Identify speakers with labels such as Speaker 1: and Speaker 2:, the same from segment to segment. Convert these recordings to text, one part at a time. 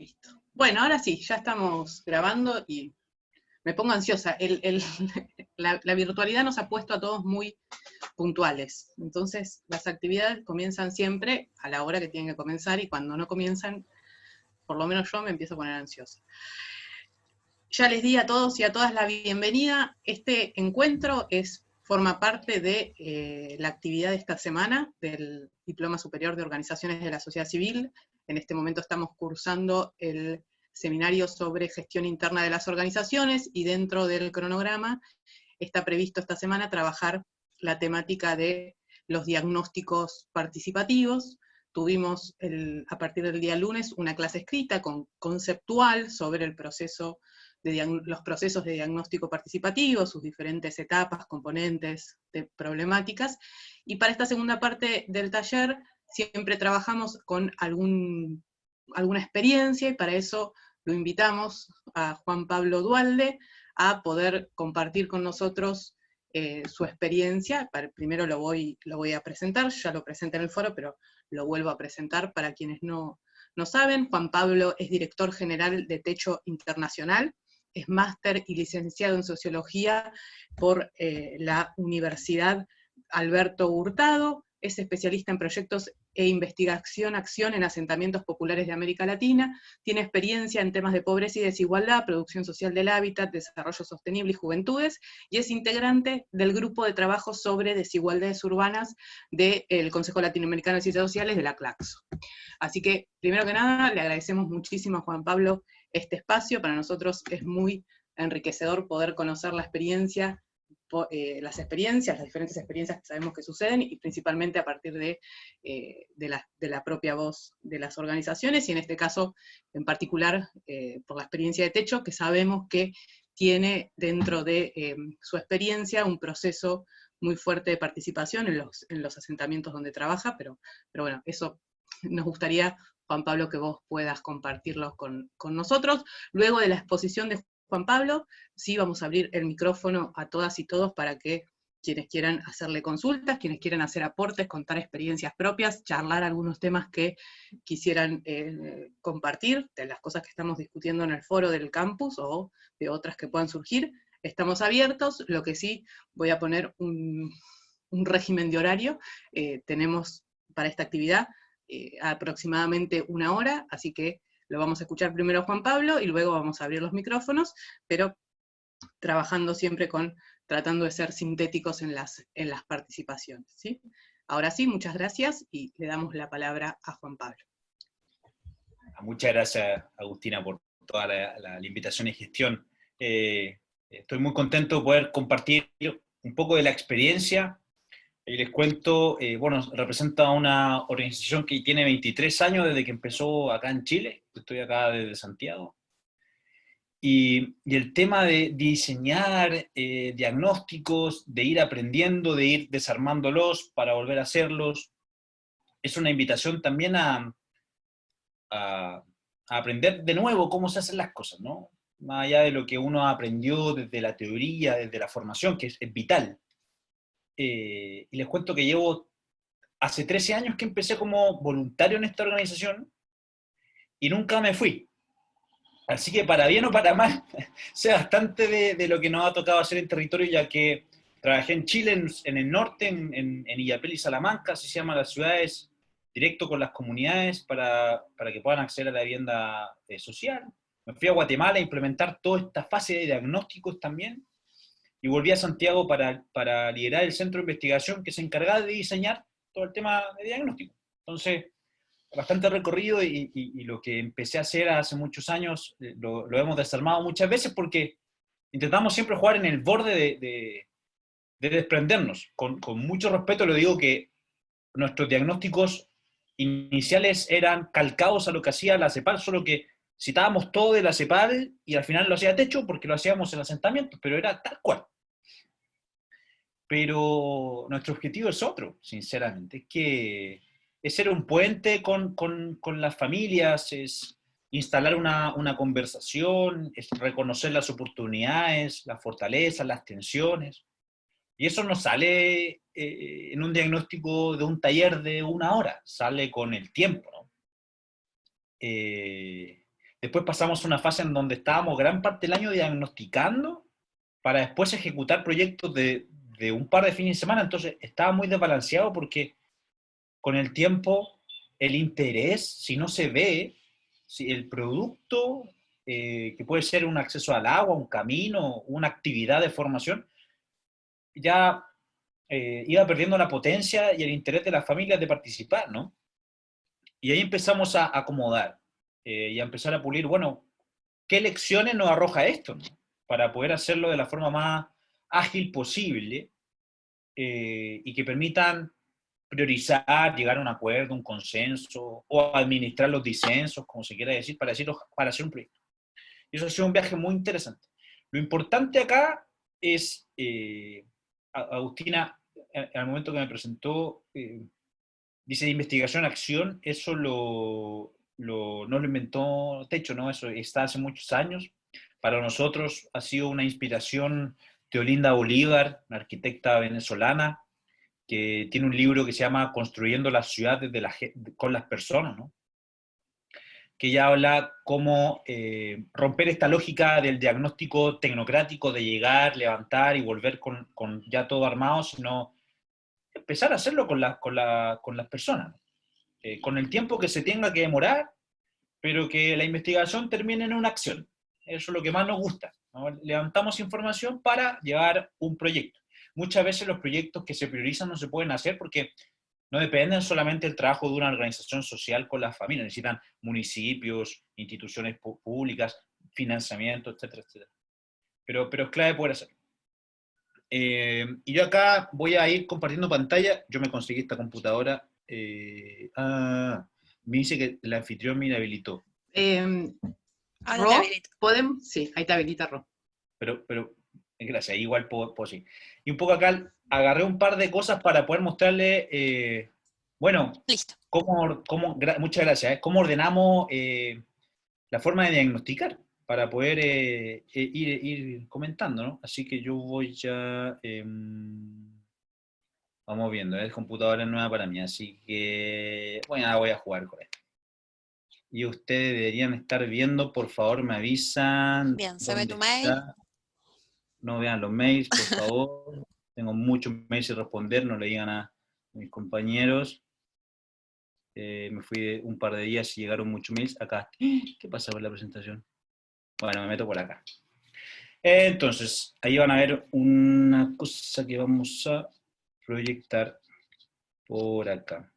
Speaker 1: Listo. Bueno, ahora sí, ya estamos grabando y me pongo ansiosa. La virtualidad nos ha puesto a todos muy puntuales. Entonces, las actividades comienzan siempre a la hora que tienen que comenzar y cuando no comienzan, por lo menos yo me empiezo a poner ansiosa. Ya les di a todos y a todas la bienvenida. Este encuentro forma parte de la actividad de esta semana del Diploma Superior de Organizaciones de la Sociedad Civil. En este momento estamos cursando el seminario sobre gestión interna de las organizaciones y dentro del cronograma está previsto esta semana trabajar la temática de los diagnósticos participativos. Tuvimos a partir del día lunes una clase escrita conceptual sobre el proceso los procesos de diagnóstico participativo, sus diferentes etapas, componentes, problemáticas, y para esta segunda parte del taller siempre trabajamos con alguna experiencia, y para eso lo invitamos a Juan Pablo Duhalde a poder compartir con nosotros su experiencia. Primero lo voy a presentar, ya lo presenté en el foro, pero lo vuelvo a presentar para quienes no saben. Juan Pablo es director general de Techo Internacional, es máster y licenciado en Sociología por la Universidad Alberto Hurtado, es especialista en proyectos e acción en asentamientos populares de América Latina, tiene experiencia en temas de pobreza y desigualdad, producción social del hábitat, desarrollo sostenible y juventudes, y es integrante del grupo de trabajo sobre desigualdades urbanas del Consejo Latinoamericano de Ciencias Sociales de la CLACSO. Así que, primero que nada, le agradecemos muchísimo a Juan Pablo este espacio. Para nosotros es muy enriquecedor poder conocer la experiencia, las diferentes experiencias que sabemos que suceden, y principalmente a partir de la propia voz de las organizaciones, y en este caso, en particular, por la experiencia de Techo, que sabemos que tiene dentro de su experiencia un proceso muy fuerte de participación en los asentamientos donde trabaja, pero bueno, eso nos gustaría, Juan Pablo, que vos puedas compartirlo con nosotros. Luego de la exposición de Juan Pablo, sí vamos a abrir el micrófono a todas y todos para que quienes quieran hacerle consultas, quienes quieran hacer aportes, contar experiencias propias, charlar algunos temas que quisieran compartir, de las cosas que estamos discutiendo en el foro del campus o de otras que puedan surgir. Estamos abiertos. Lo que sí, voy a poner un régimen de horario. Tenemos para esta actividad aproximadamente 1 hora, así que lo vamos a escuchar primero a Juan Pablo y luego vamos a abrir los micrófonos, pero trabajando siempre tratando de ser sintéticos en las participaciones, ¿sí? Ahora sí, muchas gracias y le damos la palabra a Juan Pablo.
Speaker 2: Muchas gracias, Agustina, por toda la invitación y gestión. Estoy muy contento de poder compartir un poco de la experiencia. Y les cuento, bueno, representa una organización que tiene 23 años desde que empezó acá en Chile. Estoy acá desde Santiago. Y el tema de diseñar diagnósticos, de ir aprendiendo, de ir desarmándolos para volver a hacerlos, es una invitación también a aprender de nuevo cómo se hacen las cosas, ¿no? Más allá de lo que uno aprendió desde la teoría, desde la formación, que es vital. Y les cuento que llevo hace 13 años que empecé como voluntario en esta organización y nunca me fui. Así que para bien o para mal, sé bastante de lo que nos ha tocado hacer en territorio, ya que trabajé en Chile, en el norte, en Illapel y Salamanca, así se llaman las ciudades, directo con las comunidades para que puedan acceder a la vivienda social. Me fui a Guatemala a implementar toda esta fase de diagnósticos también, y volví a Santiago para liderar el centro de investigación que se encargaba de diseñar todo el tema de diagnóstico. Entonces, bastante recorrido, y lo que empecé a hacer hace muchos años lo hemos desarmado muchas veces porque intentamos siempre jugar en el borde de desprendernos. Con mucho respeto le digo que nuestros diagnósticos iniciales eran calcados a lo que hacía la CEPAL, solo que citábamos todo de la CEPAL y al final lo hacía Techo porque lo hacíamos en asentamientos, pero era tal cual. Pero nuestro objetivo es otro, sinceramente, es ser un puente con las familias, es instalar una conversación, es reconocer las oportunidades, las fortalezas, las tensiones. Y eso no sale en un diagnóstico de un taller de 1 hora, sale con el tiempo, ¿no? Después pasamos a una fase en donde estábamos gran parte del año diagnosticando para después ejecutar proyectos de un par de fines de semana. Entonces estaba muy desbalanceado porque con el tiempo el interés, si no se ve, si el producto, que puede ser un acceso al agua, un camino, una actividad de formación, ya iba perdiendo la potencia y el interés de las familias de participar, ¿no? Y ahí empezamos a acomodar y a empezar a pulir, bueno, ¿qué lecciones nos arroja esto, ¿no? Para poder hacerlo de la forma más ágil posible y que permitan priorizar, llegar a un acuerdo, un consenso, o administrar los disensos, como se quiera decir, para hacer un proyecto. Y eso ha sido un viaje muy interesante. Lo importante acá es, Agustina, al momento que me presentó, dice de investigación, acción, eso no lo inventó Techo, ¿no? Eso está hace muchos años. Para nosotros ha sido una inspiración Teolinda Bolívar, una arquitecta venezolana, que tiene un libro que se llama Construyendo las ciudades con las personas, ¿no? Que ya habla cómo romper esta lógica del diagnóstico tecnocrático de llegar, levantar y volver con ya todo armado, sino empezar a hacerlo con las personas, ¿no? Con el tiempo que se tenga que demorar, pero que la investigación termine en una acción. Eso es lo que más nos gusta, ¿no? Levantamos información para llevar un proyecto. Muchas veces los proyectos que se priorizan no se pueden hacer porque no dependen solamente del trabajo de una organización social con las familias, necesitan municipios, instituciones públicas, financiamiento, etcétera, etcétera. Pero es clave poder hacerlo. Y yo acá voy a ir compartiendo pantalla. Yo me conseguí esta computadora. Me dice que el anfitrión me inhabilitó.
Speaker 1: Ahora te habilito. ¿Podemos? Sí, ahí te habilita Ro.
Speaker 2: Pero gracias, igual puedo sí. Y un poco acá agarré un par de cosas para poder mostrarle, bueno,
Speaker 3: listo.
Speaker 2: Muchas gracias, cómo ordenamos la forma de diagnosticar para poder ir comentando, ¿no? Así que yo voy ya, vamos viendo, es computadora nueva para mí, así que, bueno, ahora voy a jugar con esto. Y ustedes deberían estar viendo, por favor, me avisan.
Speaker 3: Bien, se ve tu mail.
Speaker 2: No vean los mails, por favor. Tengo muchos mails sin responder, no le digan a mis compañeros. Me fui un par de días y llegaron muchos mails. Acá, ¿qué pasa con la presentación? Bueno, me meto por acá. Entonces, ahí van a ver una cosa que vamos a proyectar por acá.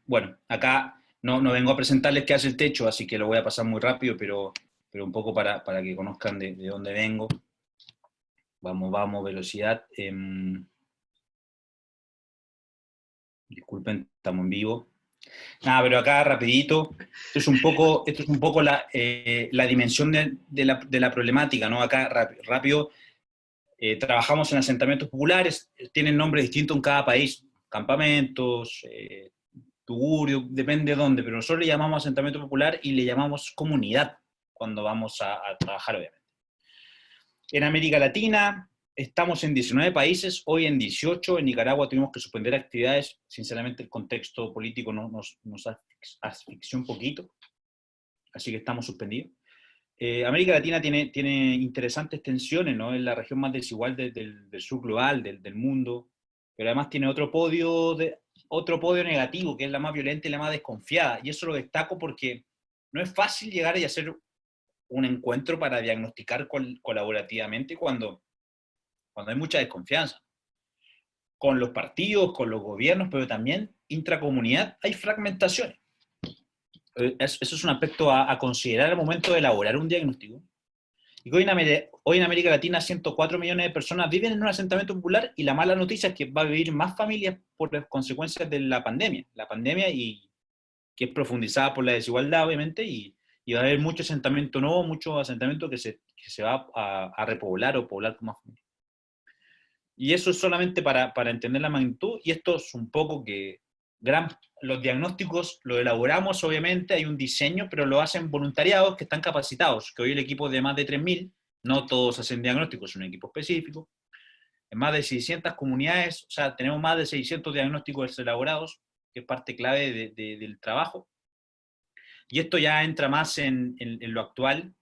Speaker 2: Bueno, acá no vengo a presentarles qué hace el techo, así que lo voy a pasar muy rápido, pero un poco para que conozcan de dónde vengo. Vamos, velocidad. Disculpen, estamos en vivo. Nada, pero acá rapidito, esto es un poco la dimensión de la problemática, ¿no? Acá rápido, trabajamos en asentamientos populares, tienen nombres distintos en cada país, campamentos, tugurio, depende de dónde, pero nosotros le llamamos asentamiento popular y le llamamos comunidad cuando vamos a trabajar, obviamente. En América Latina estamos en 19 países, hoy en 18, en Nicaragua tuvimos que suspender actividades, sinceramente el contexto político nos asfixió un poquito, así que estamos suspendidos. América Latina tiene interesantes tensiones, ¿no? Es la región más desigual del sur global, del mundo, pero además tiene otro podio negativo, que es la más violenta y la más desconfiada, y eso lo destaco porque no es fácil llegar y hacer un encuentro para diagnosticar colaborativamente cuando hay mucha desconfianza. Con los partidos, con los gobiernos, pero también intracomunidad hay fragmentaciones. Eso es un aspecto a considerar al momento de elaborar un diagnóstico. Y hoy en América Latina 104 millones de personas viven en un asentamiento popular y la mala noticia es que va a vivir más familias por las consecuencias de la pandemia. La pandemia y que es profundizada por la desigualdad, obviamente, y va a haber mucho asentamiento nuevo, mucho asentamiento que se va a repoblar o poblar con más familias. Y eso es solamente para entender la magnitud, y esto es un poco que los diagnósticos lo elaboramos, obviamente, hay un diseño, pero lo hacen voluntariados que están capacitados, que hoy el equipo de más de 3.000, no todos hacen diagnósticos, es un equipo específico, en más de 600 comunidades, o sea, tenemos más de 600 diagnósticos elaborados, que es parte clave del trabajo, y esto ya entra más en lo actual,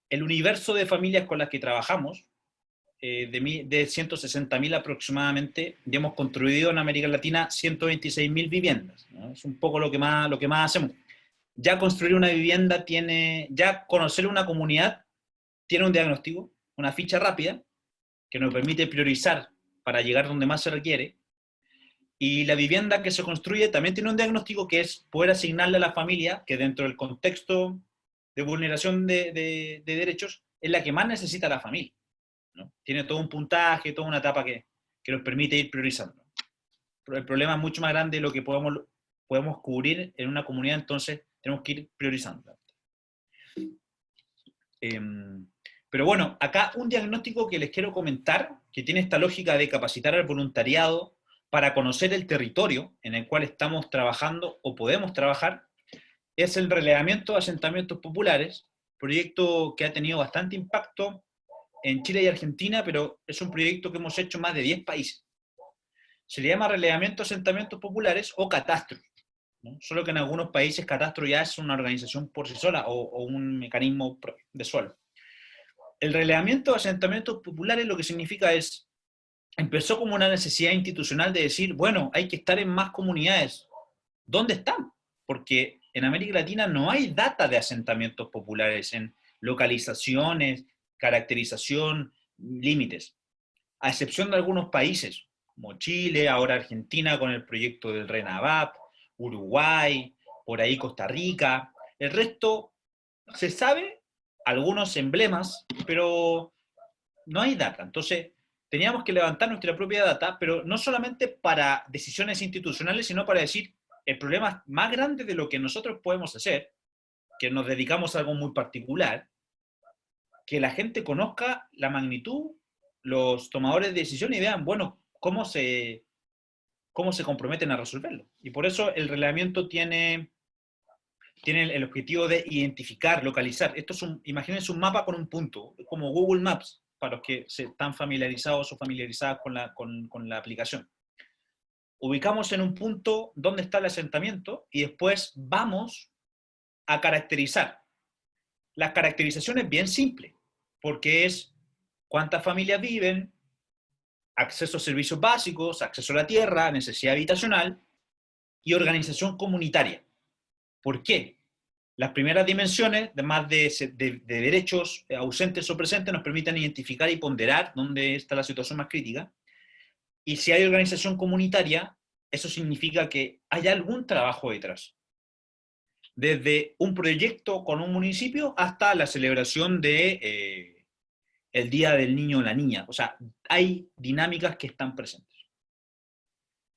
Speaker 2: el universo de familias con las que trabajamos, de 160.000 aproximadamente, ya hemos construido en América Latina 126.000 viviendas, ¿no? Es un poco lo que más hacemos. Ya construir una vivienda ya conocer una comunidad tiene un diagnóstico, una ficha rápida, que nos permite priorizar para llegar donde más se requiere, y la vivienda que se construye también tiene un diagnóstico que es poder asignarle a la familia, que dentro del contexto de vulneración de derechos, es la que más necesita la familia, ¿no? Tiene todo un puntaje, toda una etapa que nos permite ir priorizando. Pero el problema es mucho más grande de lo que podemos cubrir en una comunidad, entonces tenemos que ir priorizando. Pero bueno, acá un diagnóstico que les quiero comentar, que tiene esta lógica de capacitar al voluntariado para conocer el territorio en el cual estamos trabajando o podemos trabajar, es el relevamiento de asentamientos populares, proyecto que ha tenido bastante impacto en Chile y Argentina, pero es un proyecto que hemos hecho en más de 10 países. Se le llama relevamiento de asentamientos populares o catastro, ¿no? Solo que en algunos países catastro ya es una organización por sí sola o un mecanismo de suelo. El relevamiento de asentamientos populares lo que significa es, empezó como una necesidad institucional de decir, bueno, hay que estar en más comunidades. ¿Dónde están? Porque en América Latina no hay data de asentamientos populares en localizaciones, caracterización, límites. A excepción de algunos países, como Chile, ahora Argentina con el proyecto del RENAVAP, Uruguay, por ahí Costa Rica. El resto se sabe, algunos emblemas, pero no hay data. Entonces, teníamos que levantar nuestra propia data, pero no solamente para decisiones institucionales, sino para decir, el problema más grande de lo que nosotros podemos hacer, que nos dedicamos a algo muy particular, que la gente conozca la magnitud, los tomadores de decisión y vean, bueno, cómo se comprometen a resolverlo. Y por eso el relevamiento tiene el objetivo de identificar, localizar. Imagínense un mapa con un punto, como Google Maps, para los que están familiarizados o familiarizadas con la aplicación. Ubicamos en un punto dónde está el asentamiento y después vamos a caracterizar. La caracterización es bien simple, porque es cuántas familias viven, acceso a servicios básicos, acceso a la tierra, necesidad habitacional y organización comunitaria. ¿Por qué? Las primeras dimensiones, además de derechos ausentes o presentes, nos permiten identificar y ponderar dónde está la situación más crítica. Y si hay organización comunitaria, eso significa que hay algún trabajo detrás. Desde un proyecto con un municipio hasta la celebración de el Día del Niño o la Niña. O sea, hay dinámicas que están presentes.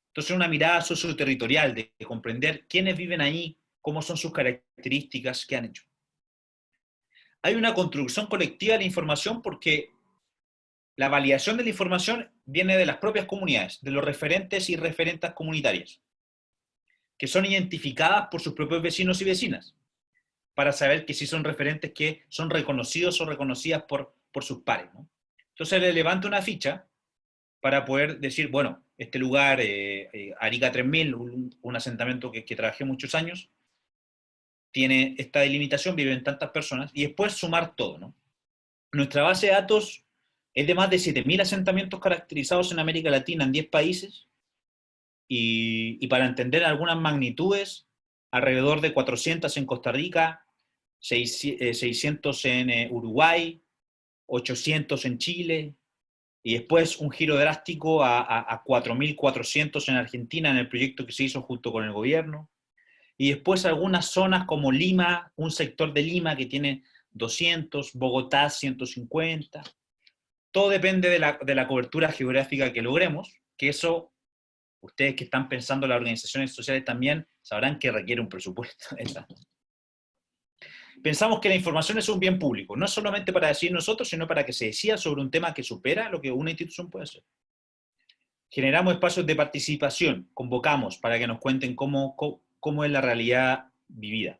Speaker 2: Entonces, una mirada socioterritorial de comprender quiénes viven ahí, cómo son sus características, qué han hecho. Hay una construcción colectiva de la información porque la validación de la información viene de las propias comunidades, de los referentes y referentas comunitarias, que son identificadas por sus propios vecinos y vecinas, para saber que sí son referentes que son reconocidos o reconocidas por sus pares, ¿no? Entonces le levanta una ficha para poder decir, bueno, este lugar, Arica 3000, un asentamiento que trabajé muchos años, tiene esta delimitación, viven tantas personas, y después sumar todo, ¿no? Nuestra base de datos es de más de 7.000 asentamientos caracterizados en América Latina en 10 países, y para entender algunas magnitudes, alrededor de 400 en Costa Rica, 600 en Uruguay, 800 en Chile, y después un giro drástico a 4.400 en Argentina en el proyecto que se hizo junto con el gobierno, y después algunas zonas como Lima, un sector de Lima que tiene 200, Bogotá 150. Todo depende de la cobertura geográfica que logremos, que eso, ustedes que están pensando en las organizaciones sociales también sabrán que requiere un presupuesto. Pensamos que la información es un bien público, no solamente para decir nosotros, sino para que se decida sobre un tema que supera lo que una institución puede hacer. Generamos espacios de participación, convocamos para que nos cuenten cómo es la realidad vivida.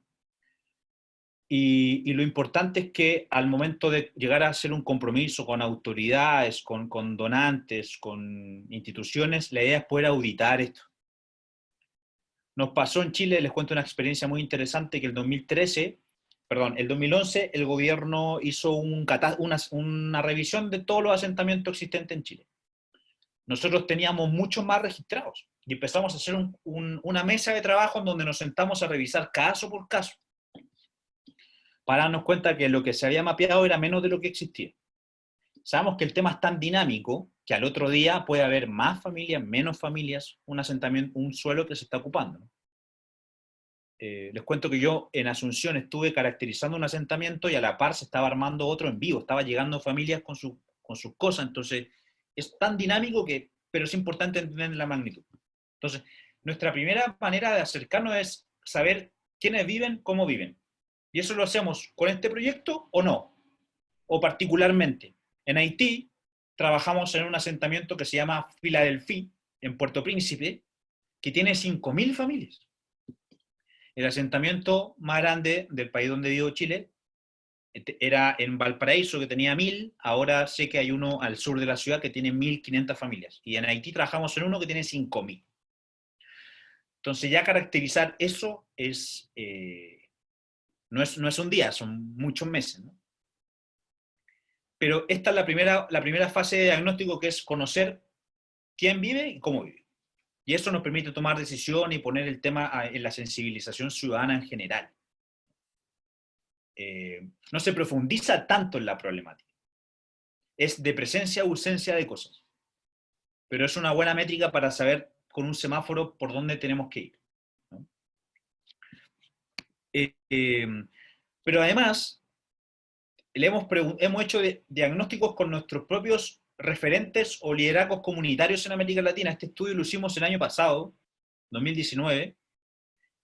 Speaker 2: Y lo importante es que al momento de llegar a hacer un compromiso con autoridades, con donantes, con instituciones, la idea es poder auditar esto. Nos pasó en Chile, les cuento una experiencia muy interesante, que el 2011, el gobierno hizo una revisión de todos los asentamientos existentes en Chile. Nosotros teníamos muchos más registrados y empezamos a hacer una mesa de trabajo en donde nos sentamos a revisar caso por caso, para darnos cuenta que lo que se había mapeado era menos de lo que existía. Sabemos que el tema es tan dinámico que al otro día puede haber más familias, menos familias, un asentamiento, un suelo que se está ocupando, ¿no? Les cuento que yo en Asunción estuve caracterizando un asentamiento y a la par se estaba armando otro en vivo, estaba llegando familias con sus cosas, entonces es tan dinámico pero es importante entender la magnitud. Entonces, nuestra primera manera de acercarnos es saber quiénes viven, cómo viven. Y eso lo hacemos con este proyecto o no, o particularmente. En Haití trabajamos en un asentamiento que se llama Filadelfia, en Puerto Príncipe, que tiene 5.000 familias. El asentamiento más grande del país donde vivo, Chile, era en Valparaíso, que tenía 1.000, ahora sé que hay uno al sur de la ciudad que tiene 1.500 familias, y en Haití trabajamos en uno que tiene 5.000. Entonces ya caracterizar eso no es un día, son muchos meses, ¿no? Pero esta es la primera fase de diagnóstico, que es conocer quién vive y cómo vive. Y eso nos permite tomar decisiones y poner el tema en la sensibilización ciudadana en general. No se profundiza tanto en la problemática. Es de presencia a ausencia de cosas. Pero es una buena métrica para saber con un semáforo por dónde tenemos que ir, ¿no? Pero además, hemos hecho diagnósticos con nuestros propios referentes o liderazgos comunitarios en América Latina. Este estudio lo hicimos el año pasado, 2019,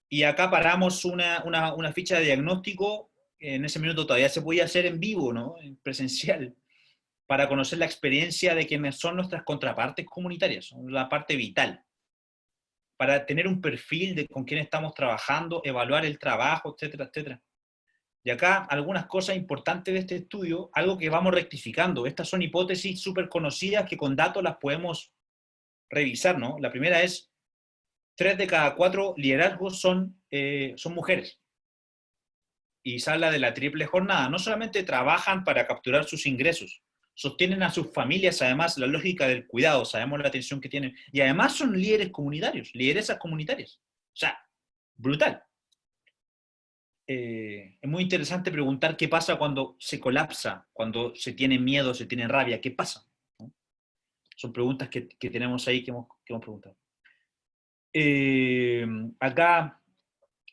Speaker 2: y acá paramos una ficha de diagnóstico. En ese minuto todavía se podía hacer en vivo, ¿no? En presencial, para conocer la experiencia de quienes son nuestras contrapartes comunitarias, son la parte vital, para tener un perfil de con quién estamos trabajando, evaluar el trabajo, etcétera, etcétera. Y acá algunas cosas importantes de este estudio, algo que vamos rectificando. Estas son hipótesis súper conocidas que con datos las podemos revisar, ¿no? La primera es, 3 de cada 4 liderazgos son mujeres. Y se habla de la triple jornada. No solamente trabajan para capturar sus ingresos, sostienen a sus familias, además, la lógica del cuidado, sabemos la atención que tienen, y además son líderes comunitarios, lideresas comunitarias. O sea, brutal. Es muy interesante preguntar qué pasa cuando se colapsa, cuando se tiene miedo, se tiene rabia, ¿qué pasa? ¿No? Son preguntas que tenemos ahí que hemos preguntado. Acá,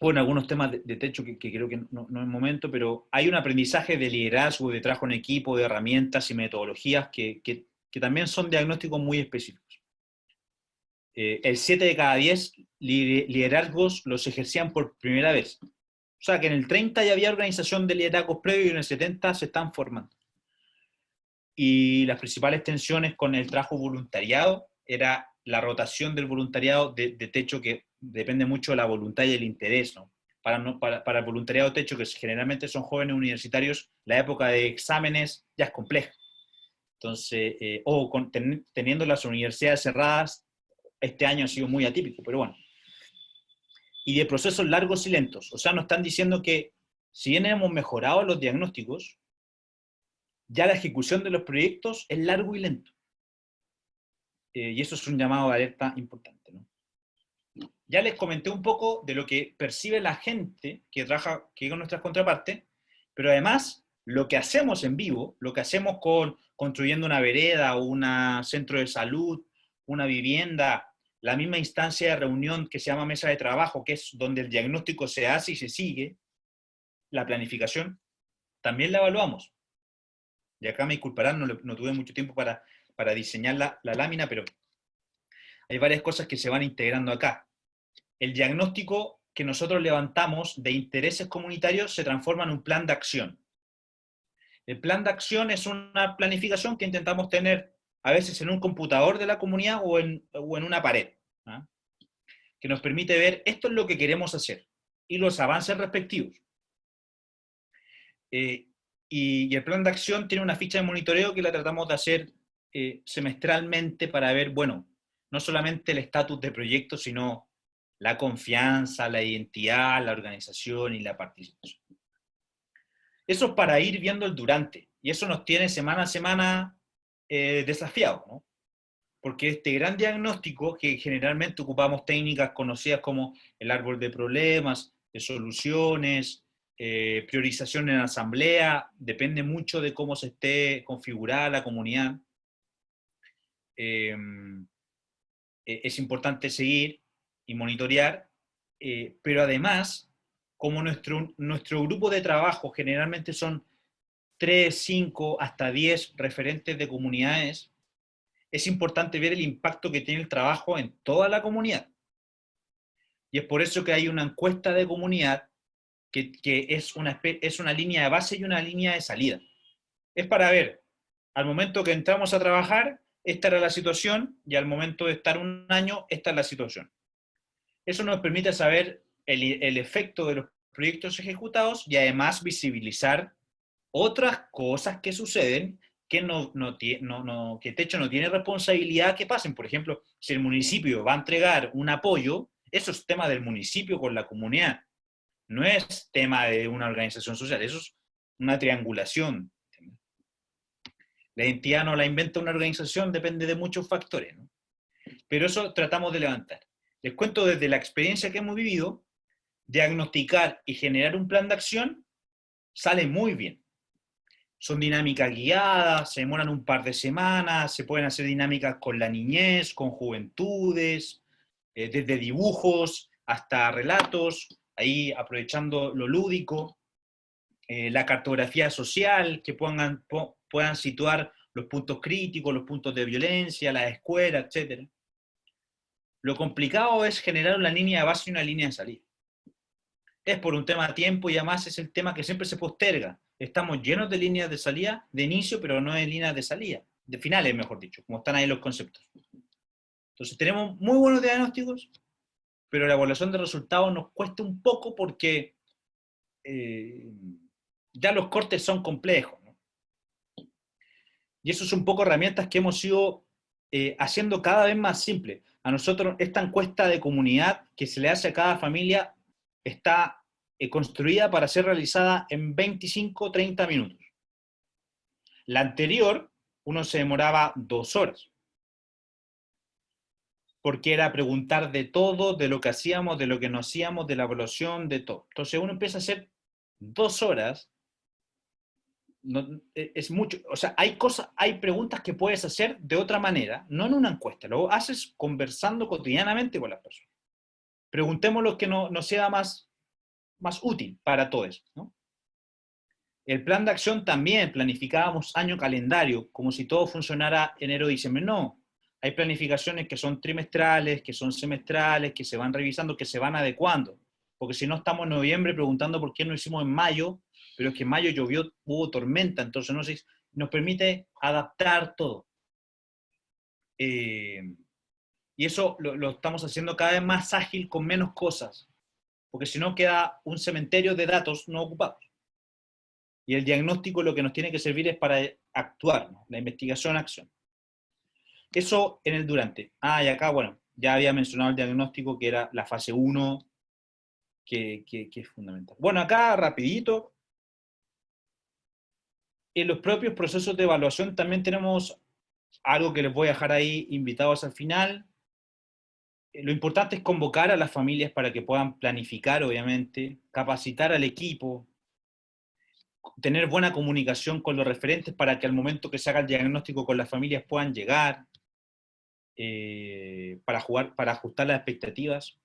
Speaker 2: bueno, algunos temas de techo que creo que no es momento, pero hay un aprendizaje de liderazgo, de trabajo en equipo, de herramientas y metodologías que también son diagnósticos muy específicos. El 7 de cada 10 liderazgos los ejercían por primera vez. O sea, que en el 30 ya había organización de liderazgos previos y en el 70 se están formando. Y las principales tensiones con el trabajo voluntariado era la rotación del voluntariado de techo, que depende mucho de la voluntad y el interés, ¿no? Para el voluntariado techo, que generalmente son jóvenes universitarios, la época de exámenes ya es compleja. Entonces, teniendo las universidades cerradas, este año ha sido muy atípico, pero bueno. Y de procesos largos y lentos. O sea, nos están diciendo que si bien hemos mejorado los diagnósticos, ya la ejecución de los proyectos es largo y lento. Y eso es un llamado de alerta importante, ¿no? Ya les comenté un poco de lo que percibe la gente que trabaja, que con nuestras contrapartes, pero además lo que hacemos en vivo, lo que hacemos construyendo una vereda, un centro de salud, una vivienda, la misma instancia de reunión que se llama mesa de trabajo, que es donde el diagnóstico se hace y se sigue, la planificación, también la evaluamos. Y acá me disculparán, no tuve mucho tiempo para diseñar la lámina, pero hay varias cosas que se van integrando acá. El diagnóstico que nosotros levantamos de intereses comunitarios se transforma en un plan de acción. El plan de acción es una planificación que intentamos tener a veces en un computador de la comunidad o en una pared, ¿ah? Que nos permite ver esto es lo que queremos hacer y los avances respectivos. Y el plan de acción tiene una ficha de monitoreo que la tratamos de hacer semestralmente para ver, bueno, no solamente el estatus de proyecto, sino la confianza, la identidad, la organización y la participación. Eso es para ir viendo el durante, y eso nos tiene semana a semana desafiados, ¿no? Porque este gran diagnóstico, que generalmente ocupamos técnicas conocidas como el árbol de problemas, de soluciones, priorización en asamblea, depende mucho de cómo se esté configurada la comunidad. Es importante seguir y monitorear, pero además, como nuestro grupo de trabajo generalmente son 3, 5, hasta 10 referentes de comunidades, es importante ver el impacto que tiene el trabajo en toda la comunidad. Y es por eso que hay una encuesta de comunidad que es una línea de base y una línea de salida. Es para ver, al momento que entramos a trabajar, esta era la situación, y al momento de estar un año, esta es la situación. Eso nos permite saber el efecto de los proyectos ejecutados y además visibilizar otras cosas que suceden que Techo no tiene responsabilidad que pasen. Por ejemplo, si el municipio va a entregar un apoyo, eso es tema del municipio con la comunidad. No es tema de una organización social, eso es una triangulación. La identidad no la inventa una organización, depende de muchos factores, ¿no? Pero eso tratamos de levantar. Les cuento desde la experiencia que hemos vivido, diagnosticar y generar un plan de acción sale muy bien. Son dinámicas guiadas, se demoran un par de semanas, se pueden hacer dinámicas con la niñez, con juventudes, desde dibujos hasta relatos, ahí aprovechando lo lúdico, la cartografía social, que puedan situar los puntos críticos, los puntos de violencia, las escuelas, etc. Lo complicado es generar una línea de base y una línea de salida. Es por un tema de tiempo y además es el tema que siempre se posterga. Estamos llenos de líneas de salida, de inicio, pero no de líneas de salida, de finales, mejor dicho, como están ahí los conceptos. Entonces tenemos muy buenos diagnósticos, pero la evaluación de resultados nos cuesta un poco porque ya los cortes son complejos, ¿no? Y eso es un poco herramientas que hemos ido haciendo cada vez más simple. A nosotros esta encuesta de comunidad que se le hace a cada familia está construida para ser realizada en 25-30 minutos. La anterior, uno se demoraba 2 horas, porque era preguntar de todo, de lo que hacíamos, de lo que no hacíamos, de la evaluación, de todo. Entonces uno empieza a hacer 2 horas, no, es mucho, o sea, hay preguntas que puedes hacer de otra manera, no en una encuesta, lo haces conversando cotidianamente con las personas. Preguntemos lo que nos sea más útil para todos, ¿no? El plan de acción también, planificábamos año calendario, como si todo funcionara enero-diciembre. No, hay planificaciones que son trimestrales, que son semestrales, que se van revisando, que se van adecuando. Porque si no estamos en noviembre preguntando por qué no hicimos en mayo, pero es que en mayo llovió, hubo tormenta, entonces nos permite adaptar todo. Y eso lo estamos haciendo cada vez más ágil con menos cosas, porque si no queda un cementerio de datos no ocupados. Y el diagnóstico lo que nos tiene que servir es para actuar, ¿no? La investigación-acción. Eso en el durante. Y acá, bueno, ya había mencionado el diagnóstico, que era la fase 1, que es fundamental. Bueno, acá, rapidito, en los propios procesos de evaluación también tenemos algo que les voy a dejar ahí invitados al final. Lo importante es convocar a las familias para que puedan planificar, obviamente, capacitar al equipo, tener buena comunicación con los referentes para que al momento que se haga el diagnóstico con las familias puedan llegar, para ajustar las expectativas.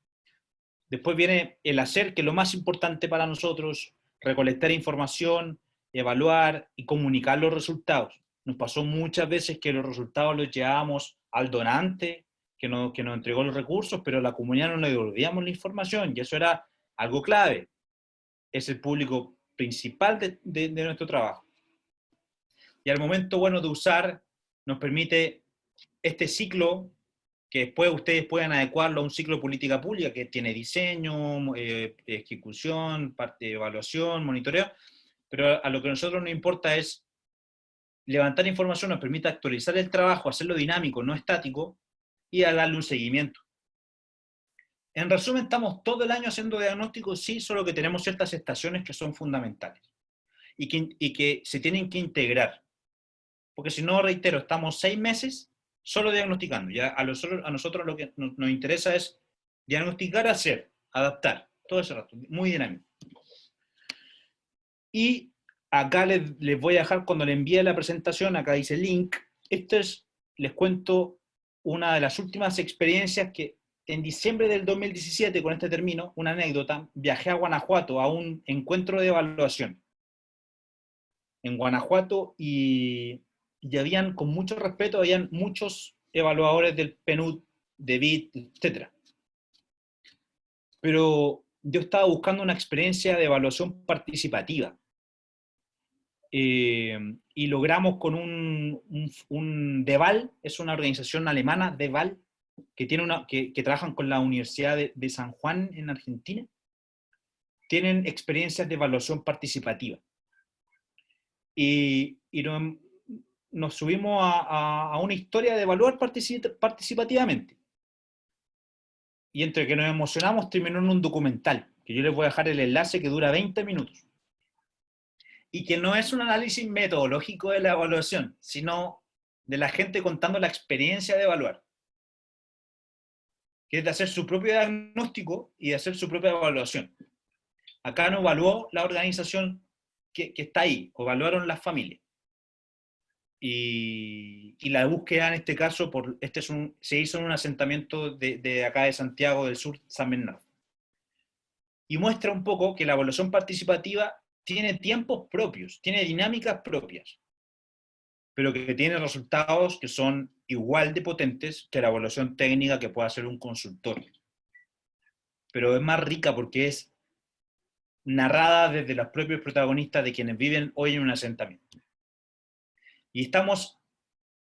Speaker 2: Después viene el hacer, que es lo más importante para nosotros, recolectar información, evaluar y comunicar los resultados. Nos pasó muchas veces que los resultados los llevábamos al donante, que nos entregó los recursos, pero a la comunidad no le devolvíamos la información, y eso era algo clave. Es el público principal de nuestro trabajo. Y al momento, bueno, de usar, nos permite este ciclo, que después ustedes puedan adecuarlo a un ciclo de política pública que tiene diseño, ejecución, parte de evaluación, monitoreo, pero a lo que a nosotros nos importa es levantar información, nos permite actualizar el trabajo, hacerlo dinámico, no estático, y a darle un seguimiento. En resumen, estamos todo el año haciendo diagnósticos, sí, solo que tenemos ciertas estaciones que son fundamentales y que se tienen que integrar. Porque si no, reitero, estamos 6 meses solo diagnosticando. Ya a nosotros lo que nos interesa es diagnosticar, hacer, adaptar, todo ese rato, muy dinámico. Y acá les voy a dejar, cuando le envíe la presentación, acá dice link, les cuento una de las últimas experiencias que en diciembre del 2017, con este término, una anécdota, viajé a Guanajuato a un encuentro de evaluación en Guanajuato y habían, con mucho respeto, habían muchos evaluadores del PNUD, de BIT, etc. Pero yo estaba buscando una experiencia de evaluación participativa. Y logramos con un DEVAL, es una organización alemana, DEVAL, que trabajan con la Universidad de San Juan en Argentina, tienen experiencias de evaluación participativa. Y nos subimos a una historia de evaluar participativamente. Y entre que nos emocionamos, terminó en un documental, que yo les voy a dejar el enlace, que dura 20 minutos. Y que no es un análisis metodológico de la evaluación, sino de la gente contando la experiencia de evaluar, que es de hacer su propio diagnóstico y de hacer su propia evaluación. Acá no evaluó la organización que está ahí, evaluaron las familias. Y la búsqueda en este caso, se hizo en un asentamiento de acá de Santiago del Sur, San Bernardo. Y muestra un poco que la evaluación participativa tiene tiempos propios, tiene dinámicas propias, pero que tiene resultados que son igual de potentes que la evaluación técnica que puede hacer un consultor. Pero es más rica porque es narrada desde los propios protagonistas de quienes viven hoy en un asentamiento. Y estamos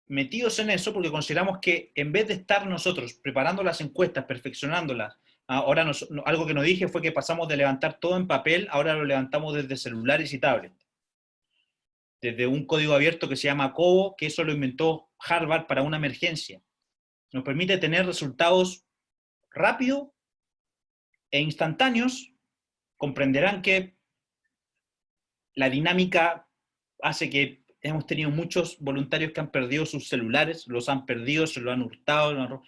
Speaker 2: metidos en eso porque consideramos que en vez de estar nosotros preparando las encuestas, perfeccionándolas, ahora algo que nos dije fue que pasamos de levantar todo en papel, ahora lo levantamos desde celulares y tablets. Desde un código abierto que se llama COBO, que eso lo inventó Harvard para una emergencia. Nos permite tener resultados rápidos e instantáneos. Comprenderán que la dinámica hace que hemos tenido muchos voluntarios que han perdido sus celulares, los han perdido, se lo han hurtado,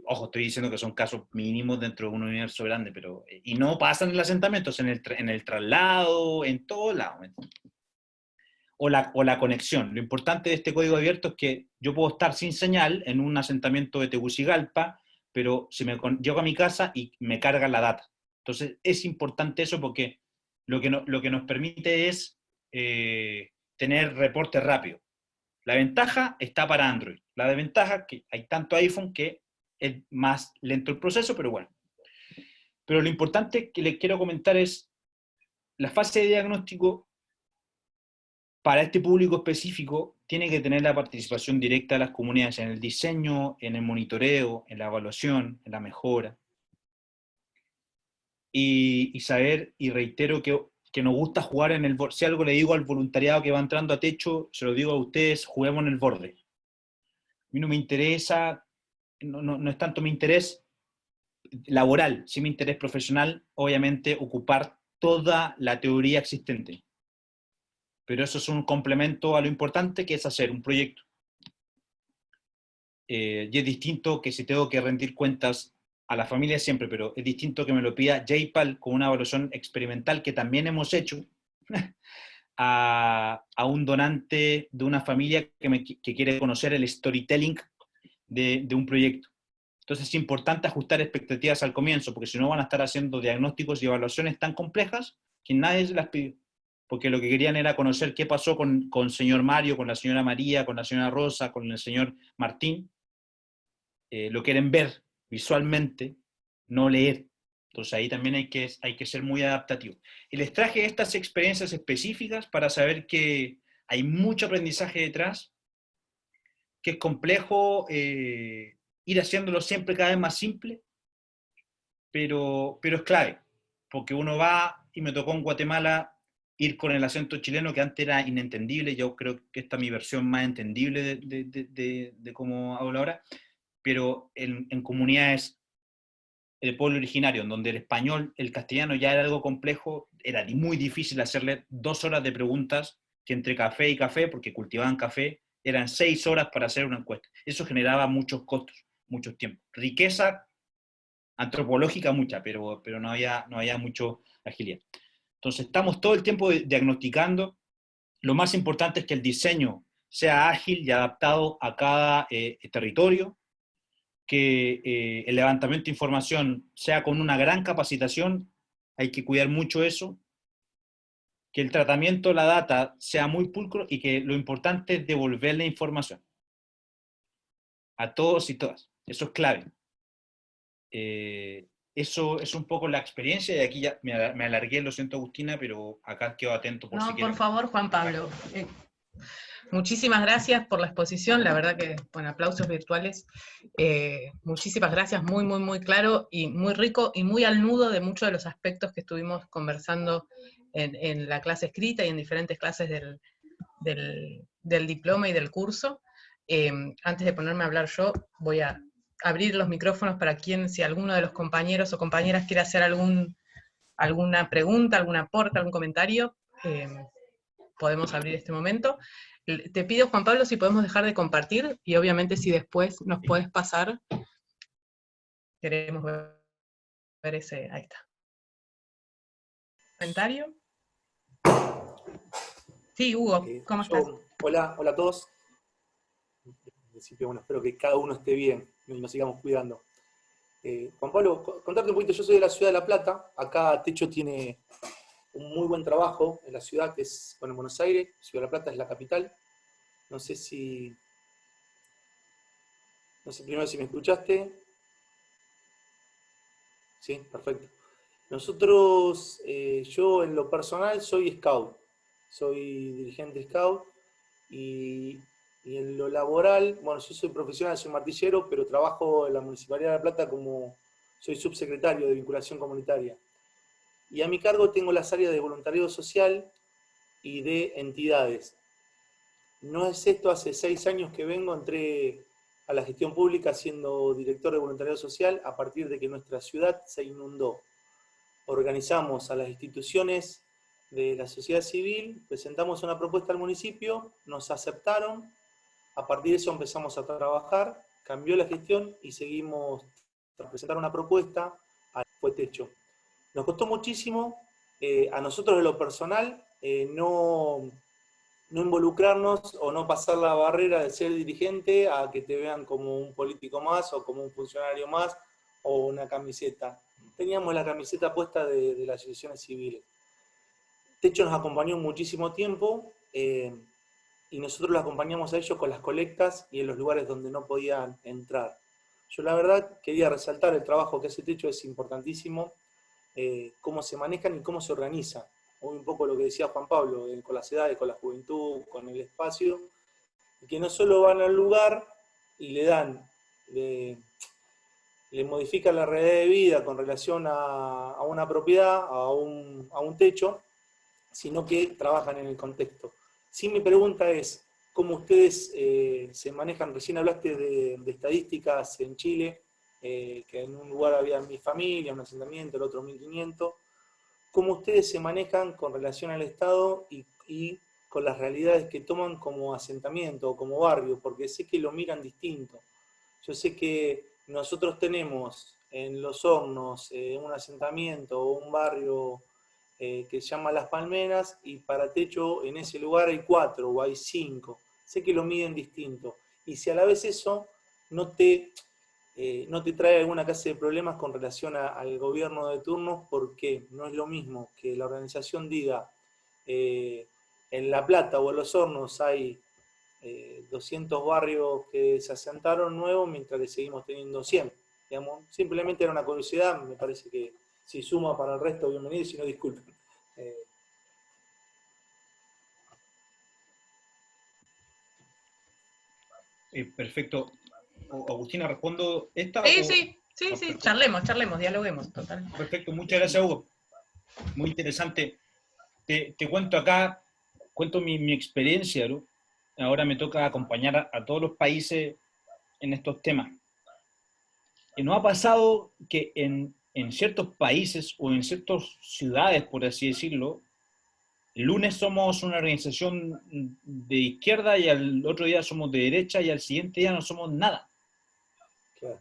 Speaker 2: ojo, estoy diciendo que son casos mínimos dentro de un universo grande, pero y no pasan en los asentamientos, en el traslado, en todo lado. O la conexión. Lo importante de este código abierto es que yo puedo estar sin señal en un asentamiento de Tegucigalpa, pero llego a mi casa y me carga la data. Entonces es importante eso porque lo que nos permite es tener reporte rápido. La ventaja está para Android. La desventaja es que hay tanto iPhone que es más lento el proceso, pero bueno. Pero lo importante que les quiero comentar es la fase de diagnóstico para este público específico tiene que tener la participación directa de las comunidades en el diseño, en el monitoreo, en la evaluación, en la mejora. Y saber, y reitero que nos gusta jugar en el borde. Si algo le digo al voluntariado que va entrando a techo, se lo digo a ustedes, juguemos en el borde. A mí no me interesa, no es tanto mi interés laboral, sí mi interés profesional, obviamente, ocupar toda la teoría existente. Pero eso es un complemento a lo importante que es hacer un proyecto. Y es distinto que si tengo que rendir cuentas a la familia siempre, pero es distinto que me lo pida JPAL con una evaluación experimental que también hemos hecho a un donante de una familia que quiere conocer el storytelling de un proyecto. Entonces es importante ajustar expectativas al comienzo, porque si no van a estar haciendo diagnósticos y evaluaciones tan complejas que nadie se las pidió. Porque lo que querían era conocer qué pasó con señor Mario, con la señora María, con la señora Rosa, con el señor Martín. Lo quieren ver visualmente, no leer. Entonces ahí también hay que ser muy adaptativo. Y les traje estas experiencias específicas para saber que hay mucho aprendizaje detrás, que es complejo ir haciéndolo siempre cada vez más simple, pero es clave, porque uno va, y me tocó en Guatemala ir con el acento chileno que antes era inentendible. Yo creo que esta es mi versión más entendible de cómo hablo ahora, pero en comunidades el pueblo originario, en donde el español, el castellano ya era algo complejo, era muy difícil hacerle 2 horas de preguntas, que entre café y café, porque cultivaban café, eran 6 horas para hacer una encuesta. Eso generaba muchos costos, muchos tiempos. Riqueza antropológica mucha, pero no había mucho agilidad. Entonces estamos todo el tiempo diagnosticando. Lo más importante es que el diseño sea ágil y adaptado a cada territorio, que el levantamiento de información sea con una gran capacitación, hay que cuidar mucho eso, que el tratamiento de la data sea muy pulcro y que lo importante es devolver la información a todos y todas. Eso es clave. Eso es un poco la experiencia, y aquí ya me alargué, lo siento Agustina, pero acá quedo atento por si
Speaker 1: No, por
Speaker 2: quieren.
Speaker 1: favor, Juan Pablo. Muchísimas gracias por la exposición, la verdad que, bueno, aplausos virtuales. Muchísimas gracias, muy, muy, muy claro y muy rico y muy al nudo de muchos de los aspectos que estuvimos conversando en la clase escrita y en diferentes clases del diploma y del curso. Antes de ponerme a hablar yo, voy a abrir los micrófonos para quien, si alguno de los compañeros o compañeras quiere hacer alguna pregunta, algún aporte, algún comentario, podemos abrir este momento. Te pido, Juan Pablo, si podemos dejar de compartir, y obviamente si después nos puedes pasar, queremos ver ese, ahí está. ¿Comentario? Sí, Hugo, ¿cómo estás?
Speaker 3: Hola, hola a todos. En principio, bueno, espero que cada uno esté bien y nos sigamos cuidando. Juan Pablo, contarte un poquito, yo soy de la ciudad de La Plata, acá Techo tiene un muy buen trabajo en la ciudad, que es, bueno, en Buenos Aires, Ciudad de La Plata es la capital. No sé primero si me escuchaste. Sí, perfecto. Nosotros, yo en lo personal soy scout, soy dirigente scout y en lo laboral, bueno, yo soy profesional, soy martillero, pero trabajo en la Municipalidad de La Plata como, soy subsecretario de vinculación comunitaria. Y a mi cargo tengo las áreas de voluntariado social y de entidades. No es esto, hace 6 años que vengo, entré a la gestión pública siendo director de voluntariado social a partir de que nuestra ciudad se inundó. Organizamos a las instituciones de la sociedad civil, presentamos una propuesta al municipio, nos aceptaron, a partir de eso empezamos a trabajar, cambió la gestión y seguimos a presentar una propuesta, fue Techo. Nos costó muchísimo, a nosotros de lo personal, no involucrarnos o no pasar la barrera de ser dirigente a que te vean como un político más o como un funcionario más o una camiseta. Teníamos la camiseta puesta de las asociaciones civiles. Techo nos acompañó muchísimo tiempo y nosotros los acompañamos a ellos con las colectas y en los lugares donde no podían entrar. Yo la verdad quería resaltar el trabajo que hace Techo, es importantísimo, cómo se manejan y cómo se organizan. Un poco lo que decía Juan Pablo, con las edades, con la juventud, con el espacio, que no solo van al lugar y le modifican la realidad de vida con relación a una propiedad, a un techo, sino que trabajan en el contexto. Sí, mi pregunta es, ¿cómo ustedes se manejan? Recién hablaste de estadísticas en Chile, que en un lugar había mi familia, un asentamiento, el otro 1500. ¿Cómo ustedes se manejan con relación al Estado y con las realidades que toman como asentamiento o como barrio? Porque sé que lo miran distinto. Yo sé que nosotros tenemos en Los Hornos un asentamiento o un barrio que se llama Las Palmeras y para Techo en ese lugar hay 4 o hay 5. Sé que lo miden distinto. Y si a la vez eso no te trae alguna clase de problemas con relación al gobierno de turno, porque no es lo mismo que la organización diga en La Plata o en Los Hornos hay 200 barrios que se asentaron nuevos mientras que seguimos teniendo 100. Digamos, simplemente era una curiosidad, me parece que si suma para el resto, bienvenido, y si no, disculpen.
Speaker 2: Perfecto. Agustina, ¿respondo esta?
Speaker 1: Sí, charlemos, dialoguemos, total.
Speaker 2: Perfecto, muchas gracias, Hugo. Muy interesante. Te cuento acá, cuento mi experiencia, ¿no? Ahora me toca acompañar a todos los países en estos temas. ¿No ha pasado que en ciertos países o en ciertas ciudades, por así decirlo, el lunes somos una organización de izquierda y al otro día somos de derecha y al siguiente día no somos nada?
Speaker 3: Claro.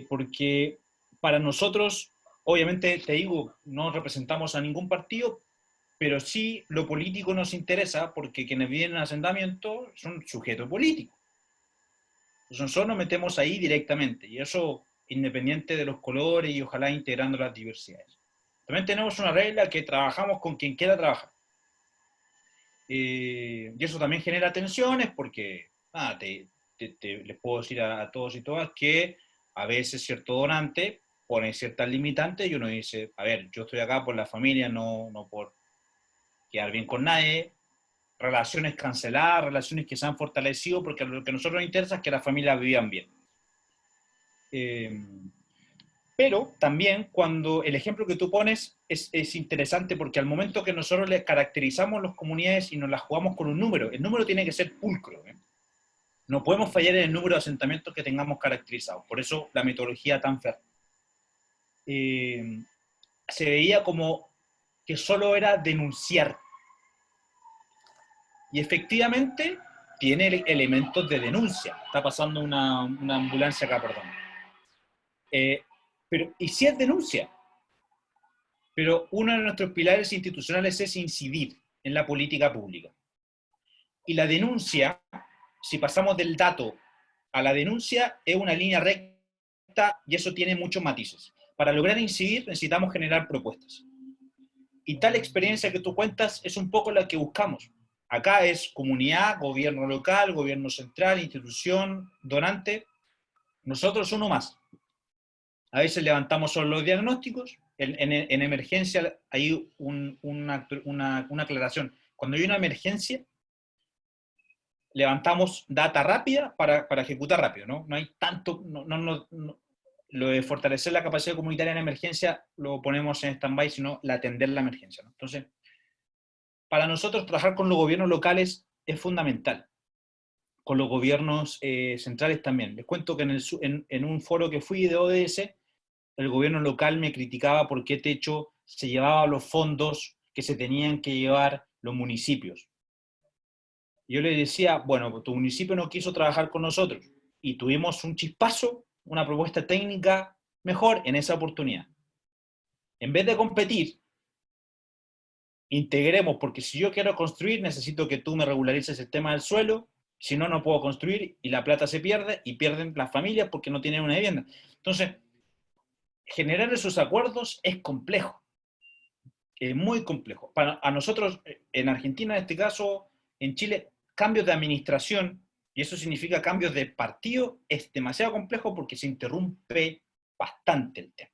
Speaker 2: Porque para nosotros, obviamente, te digo, no representamos a ningún partido, pero sí lo político nos interesa porque quienes vienen en asentamiento son sujetos políticos. Entonces nosotros nos metemos ahí directamente, y eso independiente de los colores y ojalá integrando las diversidades. También tenemos una regla que trabajamos con quien quiera trabajar. Y eso también genera tensiones porque les puedo decir a todos y todas que a veces cierto donante pone ciertas limitantes y uno dice, a ver, yo estoy acá por la familia, no por quedar bien con nadie, relaciones canceladas, relaciones que se han fortalecido, porque lo que a nosotros nos interesa es que las familias vivan bien. Pero también cuando el ejemplo que tú pones es interesante porque al momento que nosotros le caracterizamos las comunidades y nos las jugamos con un número, el número tiene que ser pulcro. No podemos fallar en el número de asentamientos que tengamos caracterizados. Por eso la metodología tan férrea. Se veía como que solo era denunciar. Y efectivamente tiene elementos de denuncia. Está pasando una ambulancia acá, perdón. Y sí es denuncia, pero uno de nuestros pilares institucionales es incidir en la política pública. Y la denuncia, si pasamos del dato a la denuncia, es una línea recta y eso tiene muchos matices. Para lograr incidir necesitamos generar propuestas. Y tal experiencia que tú cuentas es un poco la que buscamos. Acá es comunidad, gobierno local, gobierno central, institución, donante. Nosotros uno más. A veces levantamos solo los diagnósticos. En emergencia hay una aclaración. Cuando hay una emergencia, levantamos data rápida para ejecutar rápido, ¿no? No hay tanto, lo de fortalecer la capacidad comunitaria en emergencia lo ponemos en stand-by, sino la atender la emergencia, ¿no? Entonces, para nosotros trabajar con los gobiernos locales es fundamental, con los gobiernos centrales también. Les cuento que en un foro que fui de ODS, el gobierno local me criticaba por qué Techo se llevaba los fondos que se tenían que llevar los municipios. Yo le decía, bueno, tu municipio no quiso trabajar con nosotros y tuvimos un chispazo, una propuesta técnica mejor en esa oportunidad. En vez de competir, integremos, porque si yo quiero construir, necesito que tú me regularices el tema del suelo, si no, no puedo construir y la plata se pierde y pierden las familias porque no tienen una vivienda. Entonces, generar esos acuerdos es complejo, es muy complejo. A nosotros, en Argentina, en este caso, en Chile, cambios de administración, y eso significa cambios de partido, es demasiado complejo porque se interrumpe bastante el tema.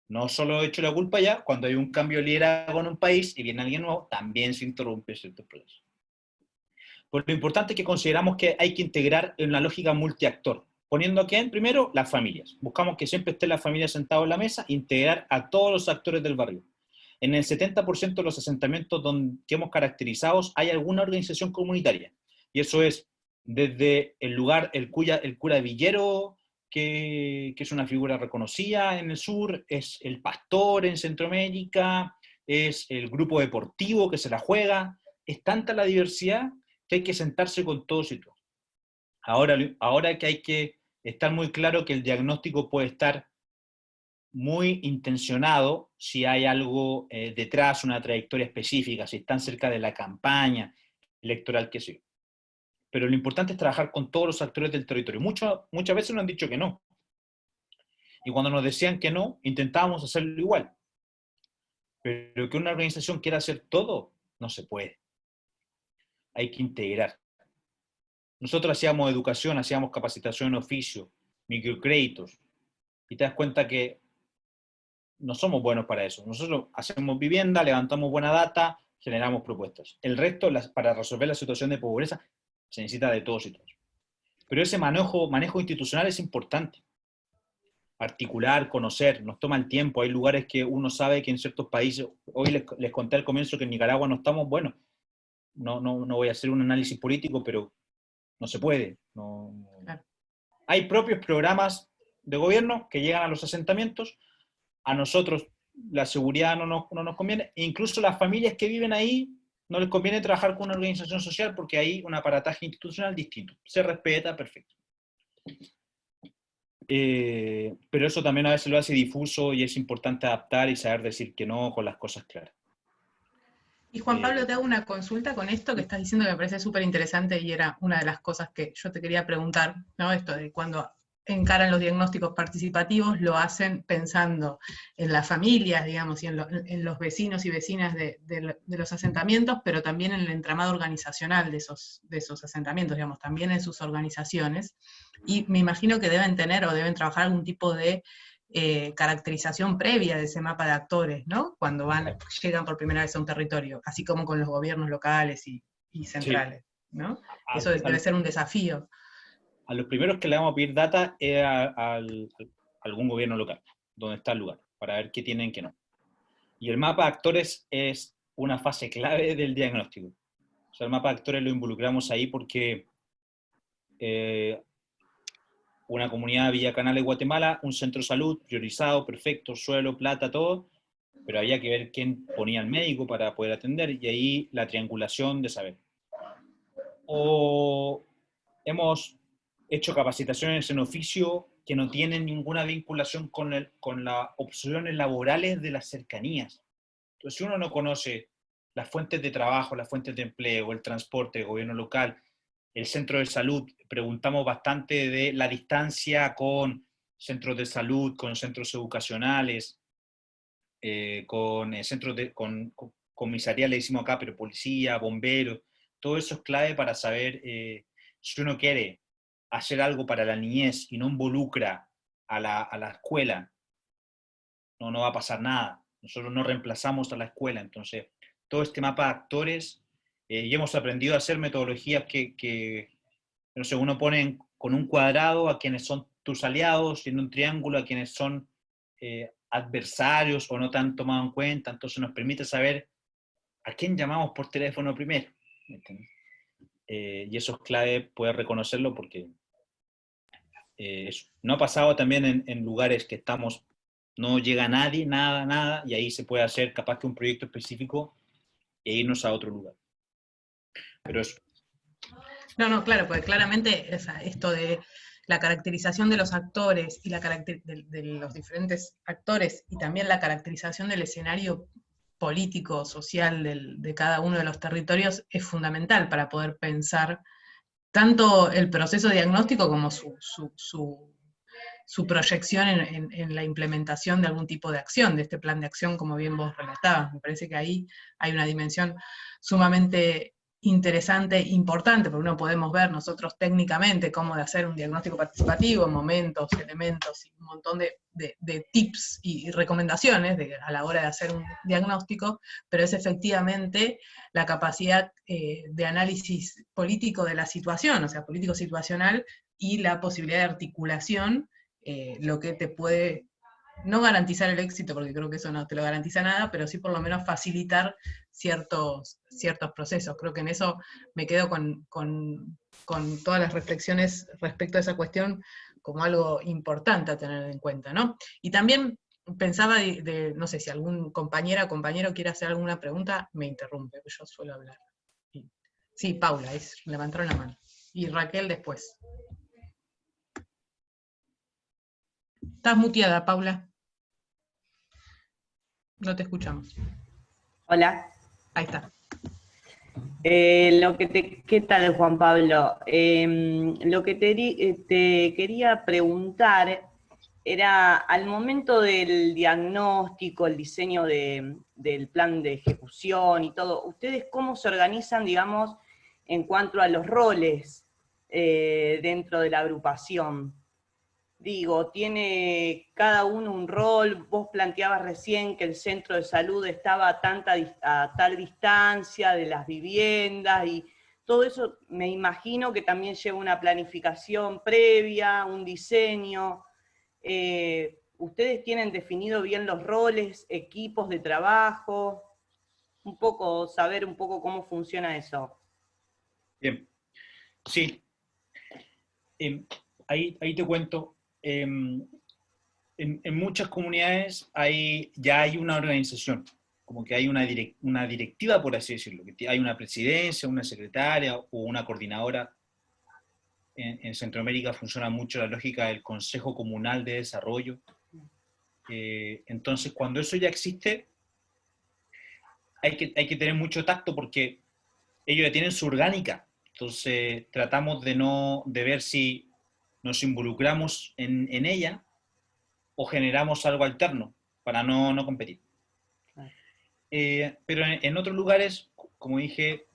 Speaker 2: No solo he hecho la culpa ya, cuando hay un cambio de liderazgo en un país y viene alguien nuevo, también se interrumpe cierto proceso. Pues lo importante es que consideramos que hay que integrar en una lógica multiactor, poniendo aquí en primero las familias. Buscamos que siempre estén las familias sentadas en la mesa, integrar a todos los actores del barrio. En el 70% de los asentamientos que hemos caracterizado hay alguna organización comunitaria. Y eso es desde el lugar, el cura villero, que es una figura reconocida en el sur, es el pastor en Centroamérica, es el grupo deportivo que se la juega. Es tanta la diversidad que hay que sentarse con todos y todos. Ahora que hay que estar muy claro que el diagnóstico puede estar muy intencionado si hay algo detrás, una trayectoria específica, si están cerca de la campaña electoral que sea. Pero lo importante es trabajar con todos los actores del territorio. Muchas veces nos han dicho que no. Y cuando nos decían que no, intentábamos hacerlo igual. Pero que una organización quiera hacer todo, no se puede. Hay que integrar. Nosotros hacíamos educación, hacíamos capacitación en oficio, microcréditos, y te das cuenta que no somos buenos para eso. Nosotros hacemos vivienda, levantamos buena data, generamos propuestas. El resto, para resolver la situación de pobreza, se necesita de todos y todos. Pero ese manejo institucional es importante. Articular, conocer, nos toma el tiempo. Hay lugares que uno sabe que en ciertos países, hoy les conté al comienzo que en Nicaragua no estamos, bueno, no voy a hacer un análisis político, pero no se puede.
Speaker 1: Claro.
Speaker 2: Hay propios programas de gobierno que llegan a los asentamientos. A nosotros la seguridad no nos conviene, e incluso las familias que viven ahí no les conviene trabajar con una organización social porque hay un aparataje institucional distinto. Se respeta, perfecto. Pero eso también a veces lo hace difuso y es importante adaptar y saber decir que no con las cosas claras.
Speaker 1: Y Juan Pablo, te hago una consulta con esto que estás diciendo que me parece súper interesante y era una de las cosas que yo te quería preguntar, ¿no? Esto de cuando encaran los diagnósticos participativos, lo hacen pensando en las familias, digamos, y en los vecinos y vecinas de los asentamientos, pero también en el entramado organizacional de esos asentamientos, digamos, también en sus organizaciones. Y me imagino que deben tener o deben trabajar algún tipo de caracterización previa de ese mapa de actores, ¿no? Cuando llegan por primera vez a un territorio, así como con los gobiernos locales y centrales, ¿no? Eso debe ser un desafío.
Speaker 2: A los primeros que le vamos a pedir data es a algún gobierno local, donde está el lugar, para ver qué tienen y qué no. Y el mapa de actores es una fase clave del diagnóstico. O sea, el mapa de actores lo involucramos ahí porque una comunidad de Villa Canales, Guatemala, un centro de salud priorizado, perfecto, suelo, plata, todo, pero había que ver quién ponía al médico para poder atender, y ahí la triangulación de saber. O hemos hecho capacitaciones en oficio que no tienen ninguna vinculación con las opciones laborales de las cercanías. Entonces, si uno no conoce las fuentes de trabajo, las fuentes de empleo, el transporte, el gobierno local, el centro de salud, preguntamos bastante de la distancia con centros de salud, con centros educacionales, con centros con comisariales, decimos acá, pero policía, bomberos, todo eso es clave para saber si uno quiere hacer algo para la niñez y no involucra a la escuela, no va a pasar nada. Nosotros no reemplazamos a la escuela, entonces todo este mapa de actores, y hemos aprendido a hacer metodologías que no sé, uno pone con un cuadrado a quienes son tus aliados y en un triángulo a quienes son adversarios o no tan tomados en cuenta, entonces nos permite saber a quién llamamos por teléfono primero. Y eso es clave poder reconocerlo porque no ha pasado también en lugares que estamos, no llega nadie, nada, y ahí se puede hacer capaz que un proyecto específico e irnos a otro lugar. Pero eso.
Speaker 1: No, claro, porque claramente esto de la caracterización de los actores y de los diferentes actores y también la caracterización del escenario político, social de cada uno de los territorios es fundamental para poder pensar tanto el proceso diagnóstico como su proyección en la implementación de algún tipo de acción, de este plan de acción, como bien vos relatabas. Me parece que ahí hay una dimensión sumamente interesante, importante, porque no podemos ver nosotros técnicamente cómo de hacer un diagnóstico participativo, momentos, elementos, y un montón de tips y recomendaciones a la hora de hacer un diagnóstico, pero es efectivamente la capacidad de análisis político de la situación, o sea, político-situacional, y la posibilidad de articulación, lo que te puede no garantizar el éxito, porque creo que eso no te lo garantiza nada, pero sí por lo menos facilitar ciertos procesos. Creo que en eso me quedo con todas las reflexiones respecto a esa cuestión como algo importante a tener en cuenta, ¿no? Y también pensaba no sé, si algún compañera o compañero quiere hacer alguna pregunta, me interrumpe, yo suelo hablar. Sí, Paula, levantaron la mano. Y Raquel después. Estás muteada, Paula. No te escuchamos.
Speaker 4: Hola.
Speaker 1: Ahí está.
Speaker 4: ¿Qué tal, Juan Pablo? Lo que te quería preguntar era, al momento del diagnóstico, el diseño del plan de ejecución y todo, ¿ustedes cómo se organizan, digamos, en cuanto a los roles dentro de la agrupación? Digo, tiene cada uno un rol. Vos planteabas recién que el centro de salud estaba a tal distancia de las viviendas, y todo eso me imagino que también lleva una planificación previa, un diseño. ¿Ustedes tienen definido bien los roles, equipos de trabajo? Saber un poco cómo funciona eso.
Speaker 2: Bien, sí. ahí te cuento. En muchas comunidades ya hay una organización, como que hay una directiva, por así decirlo, que hay una presidencia, una secretaria o una coordinadora. En Centroamérica funciona mucho la lógica del Consejo Comunal de Desarrollo. Entonces, cuando eso ya existe, hay que tener mucho tacto porque ellos ya tienen su orgánica. Entonces, tratamos de ver si nos involucramos en ella o generamos algo alterno para no competir. Pero en otros lugares, como dije,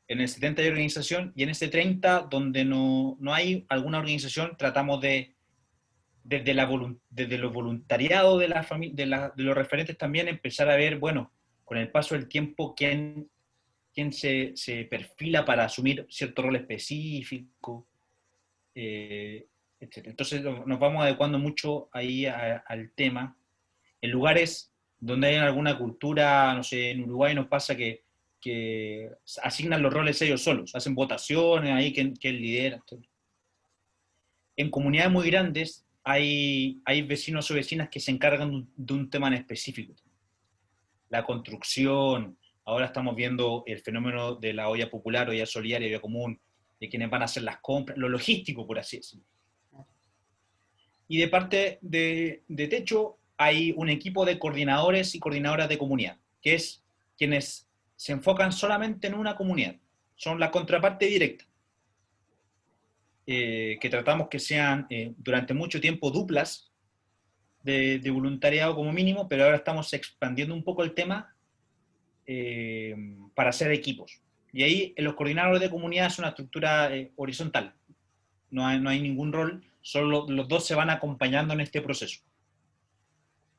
Speaker 2: en el 70 hay organización y en ese 30, donde no hay alguna organización, tratamos desde los voluntariados de los referentes también empezar a ver, bueno, con el paso del tiempo, quién se perfila para asumir cierto rol específico, etc. Entonces nos vamos adecuando mucho ahí al tema. En lugares donde hay alguna cultura, no sé, en Uruguay nos pasa que asignan los roles ellos solos, hacen votaciones ahí, quién lidera. Etc. En comunidades muy grandes hay vecinos o vecinas que se encargan de un tema en específico. La construcción, ahora estamos viendo el fenómeno de la olla popular, olla solidaria, olla común, de quienes van a hacer las compras, lo logístico, por así decirlo. Y de parte de Techo hay un equipo de coordinadores y coordinadoras de comunidad, que es quienes se enfocan solamente en una comunidad. Son la contraparte directa. Que tratamos que sean durante mucho tiempo duplas de voluntariado como mínimo, pero ahora estamos expandiendo un poco el tema para hacer equipos. Y ahí en los coordinadores de comunidad es una estructura horizontal. No hay ningún rol, solo los dos se van acompañando en este proceso.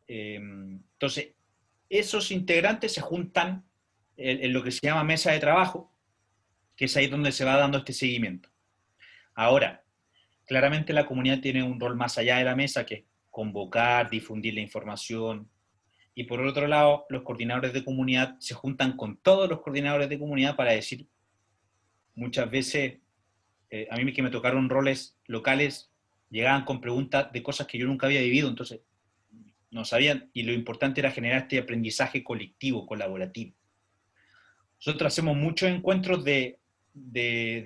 Speaker 2: Entonces, esos integrantes se juntan en lo que se llama mesa de trabajo, que es ahí donde se va dando este seguimiento. Ahora, claramente la comunidad tiene un rol más allá de la mesa, que es convocar, difundir la información. Y por otro lado, los coordinadores de comunidad se juntan con todos los coordinadores de comunidad para decir, muchas veces, a mí que me tocaron roles locales, llegaban con preguntas de cosas que yo nunca había vivido, entonces no sabían, y lo importante era generar este aprendizaje colectivo, colaborativo. Nosotros hacemos muchos encuentros de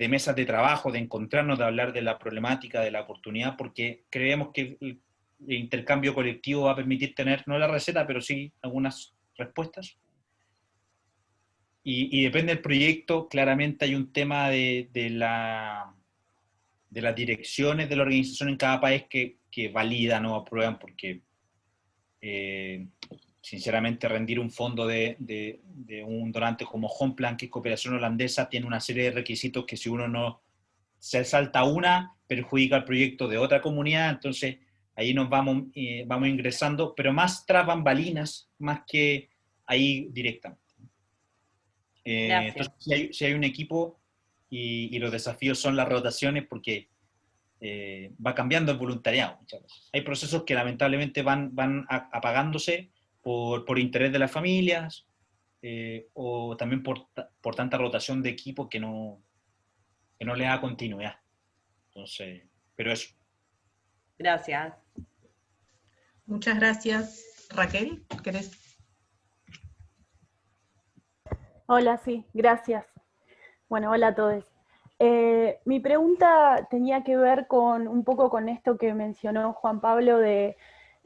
Speaker 2: mesas de trabajo, de encontrarnos, de hablar de la problemática, de la oportunidad, porque creemos que el intercambio colectivo va a permitir tener, no la receta, pero sí algunas respuestas. Y depende del proyecto, claramente hay un tema de las direcciones de la organización en cada país que validan o aprueban, porque sinceramente rendir un fondo de un donante como Homplan, que es cooperación holandesa, tiene una serie de requisitos que si uno no se salta una, perjudica el proyecto de otra comunidad, entonces ahí nos vamos ingresando, pero más tras bambalinas, más que ahí directamente. Entonces si hay un equipo y los desafíos son las rotaciones porque va cambiando el voluntariado muchas veces. Hay procesos que lamentablemente van apagándose por interés de las familias o también por tanta rotación de equipo que no le da continuidad. Entonces, pero eso.
Speaker 4: Gracias.
Speaker 1: Muchas gracias. Raquel, ¿querés?
Speaker 5: Hola, sí, gracias. Bueno, hola a todos. Mi pregunta tenía que ver un poco con esto que mencionó Juan Pablo de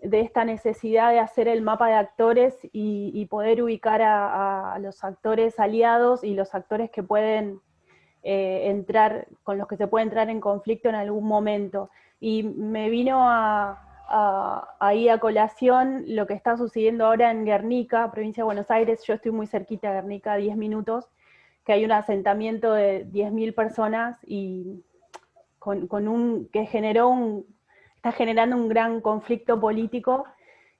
Speaker 5: esta necesidad de hacer el mapa de actores y poder ubicar a los actores aliados y los actores que pueden con los que se puede entrar en conflicto en algún momento. Y me vino ahí a colación lo que está sucediendo ahora en Guernica, provincia de Buenos Aires. Yo estoy muy cerquita de Guernica, 10 minutos, que hay un asentamiento de 10.000 personas y que está generando un gran conflicto político.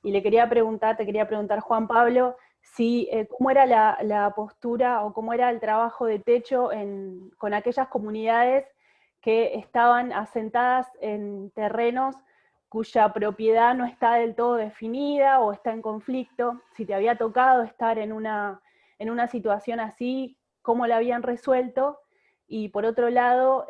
Speaker 5: Y te quería preguntar, Juan Pablo, cómo era la postura o cómo era el trabajo de Techo con aquellas comunidades que estaban asentadas en terrenos cuya propiedad no está del todo definida o está en conflicto. Si te había tocado estar en una situación así, cómo la habían resuelto, Y por otro lado,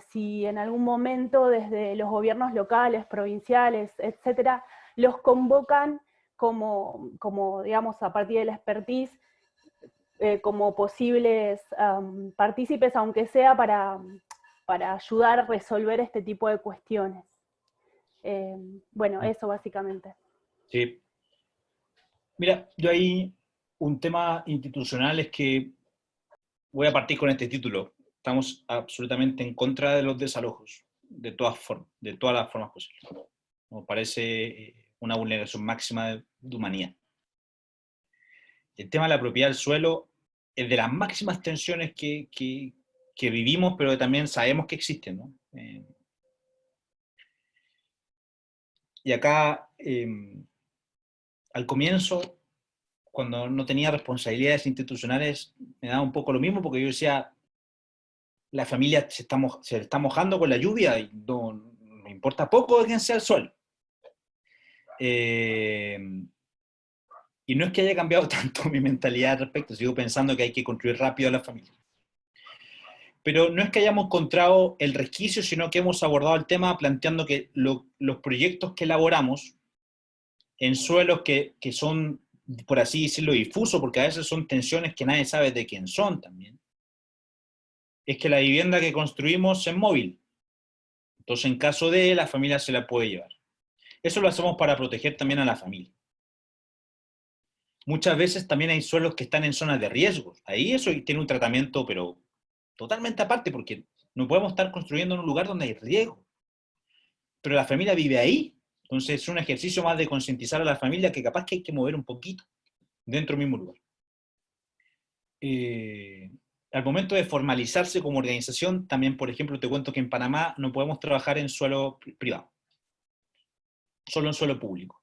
Speaker 5: si en algún momento desde los gobiernos locales, provinciales, etcétera, los convocan como digamos, a partir de la expertise, como posibles partícipes, aunque sea para ayudar a resolver este tipo de cuestiones. Bueno, eso básicamente.
Speaker 2: Sí. Mira, yo ahí un tema institucional es que voy a partir con este título. Estamos absolutamente en contra de los desalojos, de todas formas, de todas las formas posibles. Nos parece una vulneración máxima de humanidad. El tema de la propiedad del suelo es de las máximas tensiones que vivimos, pero que también sabemos que existen, ¿no? Y acá, al comienzo, cuando no tenía responsabilidades institucionales, me daba un poco lo mismo, porque yo decía, la familia se está mojando con la lluvia y no me importa poco de quién sea el suelo. Y no es que haya cambiado tanto mi mentalidad al respecto, sigo pensando que hay que construir rápido a la familia. Pero no es que hayamos encontrado el resquicio, sino que hemos abordado el tema planteando que los proyectos que elaboramos en suelos que son, por así decirlo, difusos, porque a veces son tensiones que nadie sabe de quién son también, es que la vivienda que construimos es móvil. Entonces, en caso de, la familia se la puede llevar. Eso lo hacemos para proteger también a la familia. Muchas veces también hay suelos que están en zonas de riesgo. Ahí eso tiene un tratamiento, pero totalmente aparte, porque no podemos estar construyendo en un lugar donde hay riesgo. Pero la familia vive ahí. Entonces es un ejercicio más de concientizar a la familia que capaz que hay que mover un poquito dentro del mismo lugar. Al momento de formalizarse como organización, también, por ejemplo, te cuento que en Panamá no podemos trabajar en suelo privado, solo en suelo público.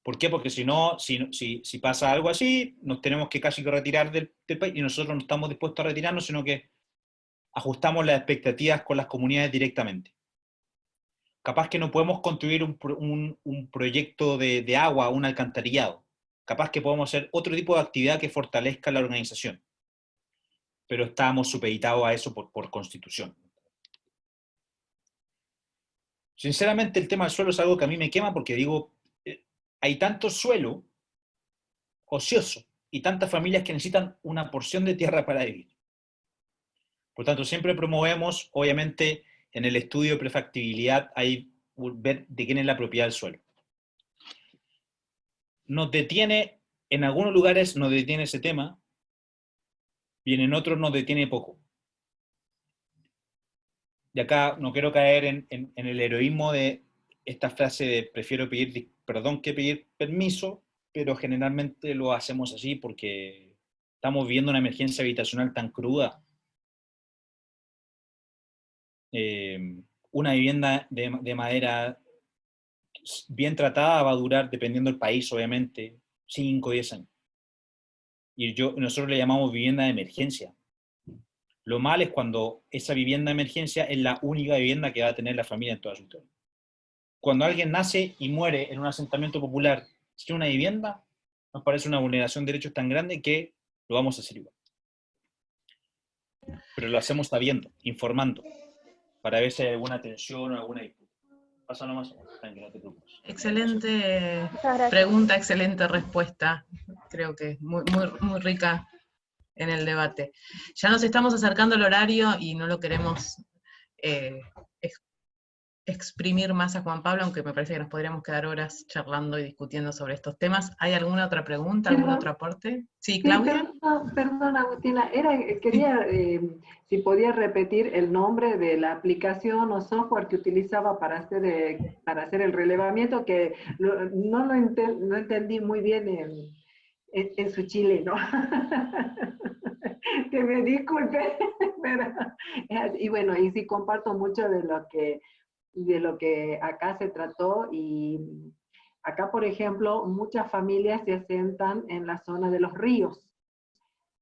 Speaker 2: ¿Por qué? Porque si no, si pasa algo así, nos tenemos que casi que retirar del país, y nosotros no estamos dispuestos a retirarnos, sino que ajustamos las expectativas con las comunidades directamente. Capaz que no podemos construir un proyecto de agua, un alcantarillado. Capaz que podemos hacer otro tipo de actividad que fortalezca la organización. Pero estamos supeditados a eso por constitución. Sinceramente, el tema del suelo es algo que a mí me quema porque digo, hay tanto suelo ocioso y tantas familias que necesitan una porción de tierra para vivir. Por tanto, siempre promovemos, obviamente, en el estudio de prefactibilidad, hay ver de quién es la propiedad del suelo. Nos detiene, en algunos lugares nos detiene ese tema, y en otros nos detiene poco. Y acá no quiero caer en el heroísmo de esta frase de prefiero pedir perdón que pedir permiso, pero generalmente lo hacemos así porque estamos viviendo una emergencia habitacional tan cruda. Una vivienda de madera bien tratada va a durar, dependiendo del país, obviamente, 5 o 10 años. Y nosotros le llamamos vivienda de emergencia. Lo mal es cuando esa vivienda de emergencia es la única vivienda que va a tener la familia en toda su historia. Cuando alguien nace y muere en un asentamiento popular sin una vivienda, nos parece una vulneración de derechos tan grande que lo vamos a hacer igual. Pero lo hacemos sabiendo, informando, para ver si hay alguna tensión o alguna disputa. Pasa nomás, tranquilo, no te preocupes.
Speaker 1: Excelente pregunta, excelente respuesta. Creo que es muy, muy, muy rica en el debate. Ya nos estamos acercando al horario y no lo queremos exprimir más a Juan Pablo, aunque me parece que nos podríamos quedar horas charlando y discutiendo sobre estos temas. ¿Hay alguna otra pregunta, algún otro aporte? Sí, Claudia.
Speaker 6: Perdón, Agustina, quería, si podía repetir el nombre de la aplicación o software que utilizaba para hacer el relevamiento, que no entendí muy bien en su chileno. Que me disculpe, pero, y bueno, y sí comparto mucho de lo que acá se trató, y acá, por ejemplo, muchas familias se asientan en la zona de los ríos.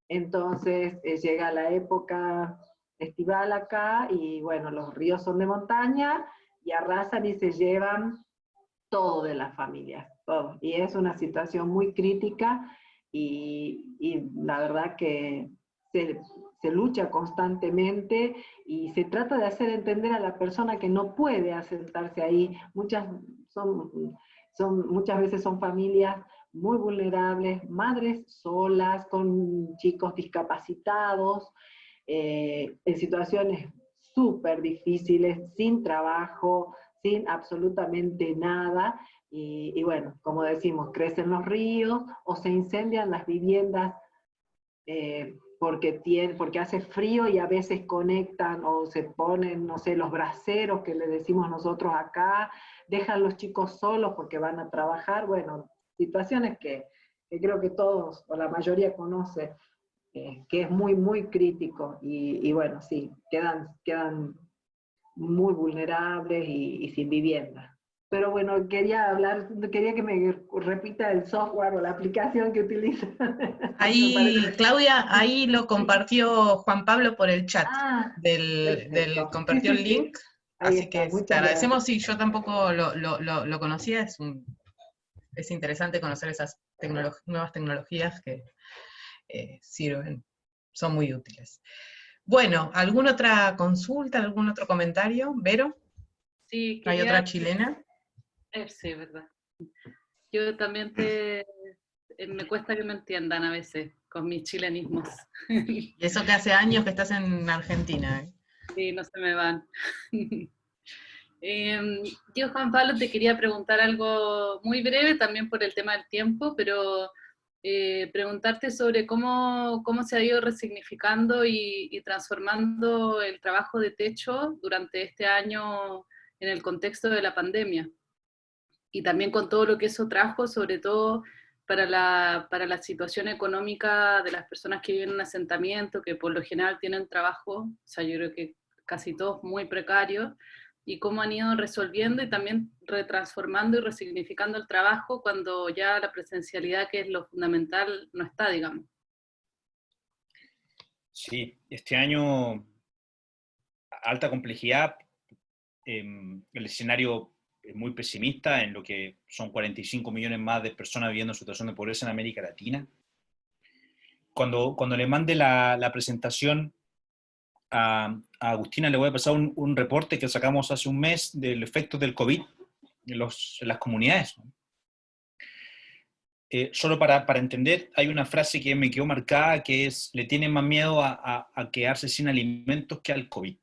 Speaker 6: Entonces llega la época estival acá y bueno, los ríos son de montaña y arrasan y se llevan todo de las familias, todo. Y es una situación muy crítica y la verdad que se se lucha constantemente y se trata de hacer entender a la persona que no puede asentarse ahí. Muchas veces son familias muy vulnerables, madres solas, con chicos discapacitados, en situaciones súper difíciles, sin trabajo, sin absolutamente nada, y bueno, como decimos, crecen los ríos o se incendian las viviendas porque hace frío y a veces conectan o se ponen, no sé, los braseros que le decimos nosotros acá, dejan los chicos solos porque van a trabajar, bueno, situaciones que creo que todos o la mayoría conocen, que es muy, muy crítico y bueno, sí, quedan muy vulnerables y sin vivienda. Pero bueno, quería que me repita el software o la aplicación que utiliza.
Speaker 1: Ahí, Claudia, ahí lo compartió Juan Pablo por el chat,
Speaker 6: Perfecto.
Speaker 1: compartió
Speaker 6: Sí,
Speaker 1: el
Speaker 6: sí, sí.
Speaker 1: link,
Speaker 6: Ahí
Speaker 1: así
Speaker 6: está,
Speaker 1: que te
Speaker 6: muchas
Speaker 1: agradecemos.
Speaker 6: gracias.
Speaker 1: Sí, yo tampoco lo conocía, es interesante conocer esas nuevas tecnologías que sirven, son muy útiles. Bueno, ¿alguna otra consulta, algún otro comentario? ¿Vero?
Speaker 7: Sí,
Speaker 1: ¿Hay
Speaker 7: quería...
Speaker 1: otra chilena?
Speaker 7: Sí, verdad. Yo también me cuesta que me entiendan a veces con mis chilenismos.
Speaker 1: Y eso que hace años que estás en Argentina, ¿eh?
Speaker 7: Sí, no se me van. Yo, Juan Pablo, te quería preguntar algo muy breve, también por el tema del tiempo, pero preguntarte sobre cómo se ha ido resignificando y transformando el trabajo de techo durante este año en el contexto de la pandemia. Y también con todo lo que eso trajo, sobre todo para la situación económica de las personas que viven en un asentamiento, que por lo general tienen trabajo, o sea, yo creo que casi todos muy precarios, y cómo han ido resolviendo y también retransformando y resignificando el trabajo cuando ya la presencialidad, que es lo fundamental, no está, digamos.
Speaker 2: Sí, este año, alta complejidad, el escenario es muy pesimista en lo que son 45 millones más de personas viviendo en situación de pobreza en América Latina. Cuando le mande la presentación a Agustina, le voy a pasar un reporte que sacamos hace un mes del efecto del COVID en las comunidades. Solo para entender, hay una frase que me quedó marcada que es: le tienen más miedo a quedarse sin alimentos que al COVID.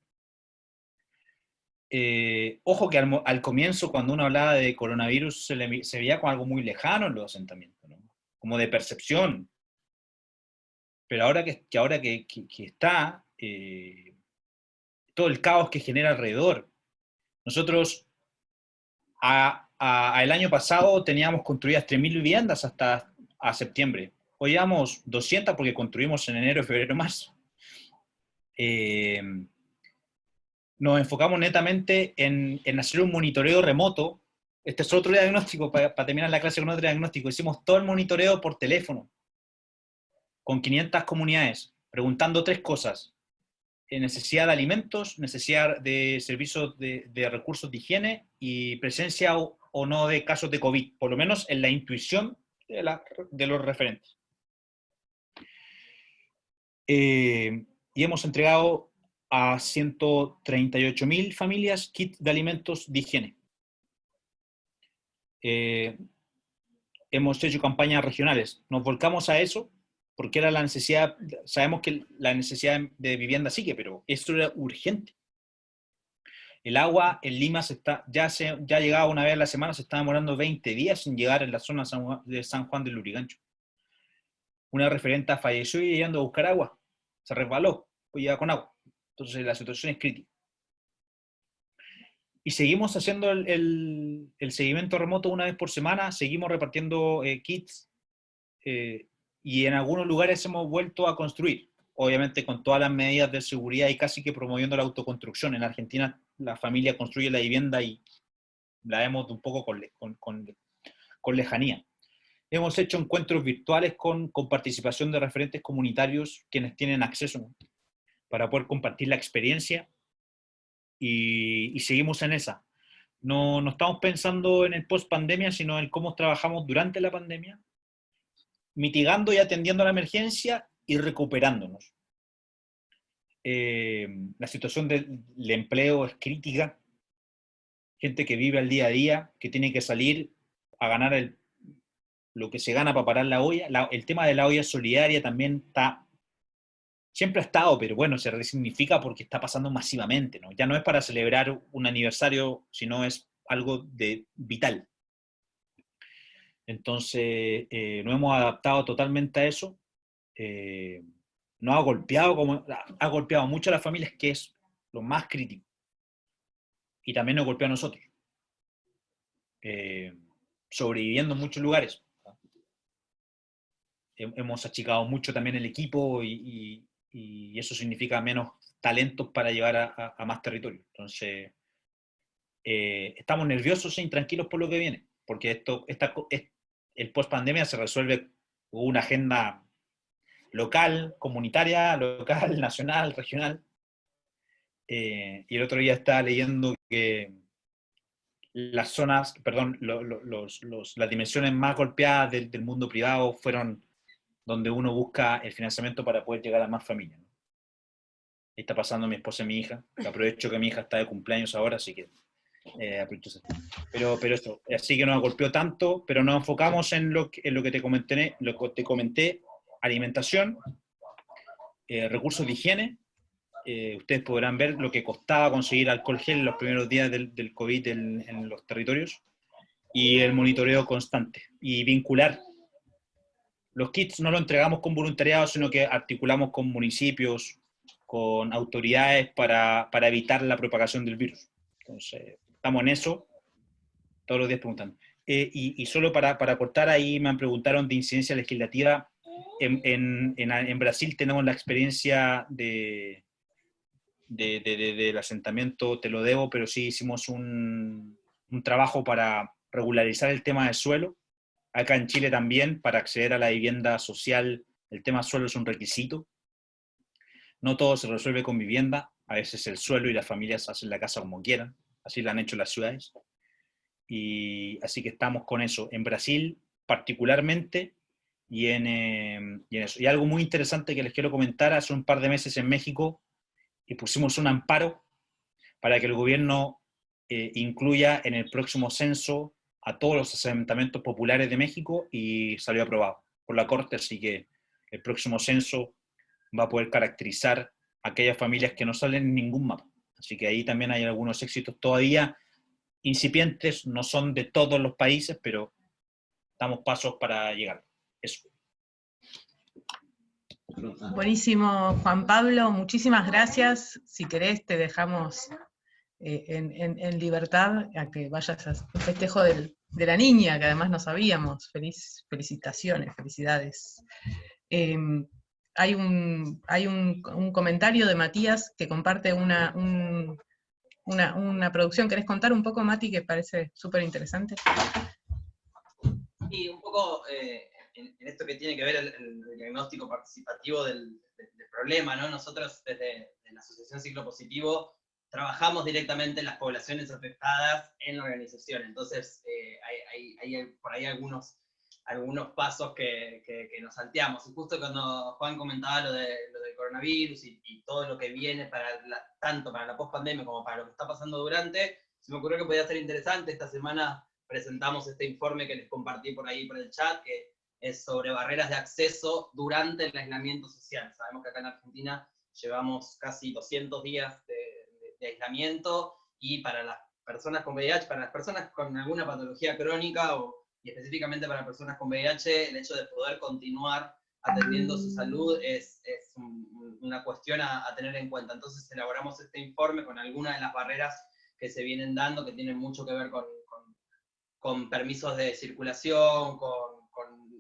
Speaker 2: Ojo que al comienzo, cuando uno hablaba de coronavirus, se veía como algo muy lejano en los asentamientos, ¿no? Como de percepción. Pero ahora que está todo el caos que genera alrededor. Nosotros el año pasado teníamos construidas 3.000 viviendas hasta a septiembre. Hoy llevamos 200 porque construimos en enero, febrero, marzo. Nos enfocamos netamente en hacer un monitoreo remoto. Este es otro diagnóstico, para terminar la clase con otro diagnóstico. Hicimos todo el monitoreo por teléfono, con 500 comunidades, preguntando 3 cosas: necesidad de alimentos, necesidad de servicios de recursos de higiene y presencia o no de casos de COVID, por lo menos en la intuición de los referentes. Y hemos entregado a 138.000 familias kits de alimentos de higiene. Hemos hecho campañas regionales, nos volcamos a eso porque era la necesidad. Sabemos que la necesidad de vivienda sigue, pero esto era urgente. El agua en Lima ya llegaba una vez a la semana, se está demorando 20 días sin llegar en la zona de San Juan del Lurigancho. Una referenta falleció y yendo a buscar agua, se resbaló, pues iba con agua. Entonces la situación es crítica. Y seguimos haciendo el seguimiento remoto una vez por semana, seguimos repartiendo kits, y en algunos lugares hemos vuelto a construir, obviamente con todas las medidas de seguridad y casi que promoviendo la autoconstrucción. En Argentina la familia construye la vivienda y la vemos un poco con lejanía. Hemos hecho encuentros virtuales con participación de referentes comunitarios, quienes tienen acceso, ¿no?, para poder compartir la experiencia, y seguimos en esa. No estamos pensando en el post-pandemia, sino en cómo trabajamos durante la pandemia, mitigando y atendiendo a la emergencia y recuperándonos. La situación del empleo es crítica. Gente que vive al día a día, que tiene que salir a ganar lo que se gana para parar la olla. El tema de la olla solidaria también siempre ha estado, pero bueno, se resignifica porque está pasando masivamente, ¿no? Ya no es para celebrar un aniversario, sino es algo vital. Entonces, nos hemos adaptado totalmente a eso. Nos ha golpeado mucho a las familias, que es lo más crítico. Y también nos golpeó a nosotros. Sobreviviendo en muchos lugares. Hemos achicado mucho también el equipo y eso significa menos talentos para llevar a más territorio. Entonces, estamos nerviosos e intranquilos por lo que viene, porque el post-pandemia se resuelve con una agenda local, comunitaria, local, nacional, regional. Y el otro día estaba leyendo que las dimensiones más golpeadas del mundo privado fueron donde uno busca el financiamiento para poder llegar a más familias, ¿no? Ahí está pasando mi esposa y mi hija, que aprovecho que mi hija está de cumpleaños ahora, así que aprovecho. Pero eso, así que nos golpeó tanto, pero nos enfocamos en lo que te comenté, alimentación, recursos de higiene. Ustedes podrán ver lo que costaba conseguir alcohol gel en los primeros días del COVID en los territorios, y el monitoreo constante, y vincular. Los kits no los entregamos con voluntariado, sino que articulamos con municipios, con autoridades para evitar la propagación del virus. Entonces, estamos en eso, todos los días preguntando. Y solo para cortar ahí, me preguntaron de incidencia legislativa. En Brasil tenemos la experiencia del asentamiento, te lo debo, pero sí hicimos un trabajo para regularizar el tema del suelo. Acá en Chile también, para acceder a la vivienda social, el tema suelo es un requisito. No todo se resuelve con vivienda, a veces el suelo y las familias hacen la casa como quieran, así lo han hecho las ciudades. Y así que estamos con eso. En Brasil, particularmente, y en eso. Y algo muy interesante que les quiero comentar, hace un par de meses en México, y pusimos un amparo para que el gobierno incluya en el próximo censo a todos los asentamientos populares de México, y salió aprobado por la Corte, así que el próximo censo va a poder caracterizar a aquellas familias que no salen en ningún mapa. Así que ahí también hay algunos éxitos todavía incipientes, no son de todos los países, pero damos pasos para llegar. Eso.
Speaker 1: Buenísimo, Juan Pablo, muchísimas gracias. Si querés, te dejamos en libertad a que vayas al festejo de la niña, que además no sabíamos. Felicitaciones, felicidades. Hay un comentario de Matías que comparte una producción. ¿Querés contar un poco, Mati, que parece súper interesante?
Speaker 8: Sí, un poco en esto que tiene que ver el diagnóstico participativo del problema, ¿no? Nosotros desde la Asociación Ciclo Positivo trabajamos directamente en las poblaciones afectadas en la organización, entonces hay por ahí algunos pasos que nos salteamos. Y justo cuando Juan comentaba lo del coronavirus y todo lo que viene tanto para la post-pandemia como para lo que está pasando durante, se me ocurrió que podía ser interesante. Esta semana presentamos este informe que les compartí por ahí por el chat, que es sobre barreras de acceso durante el aislamiento social. Sabemos que acá en Argentina llevamos casi 200 días de aislamiento, y para las personas con VIH, para las personas con alguna patología crónica y específicamente para personas con VIH, el hecho de poder continuar atendiendo su salud es una cuestión a tener en cuenta. Entonces elaboramos este informe con algunas de las barreras que se vienen dando, que tienen mucho que ver con permisos de circulación, con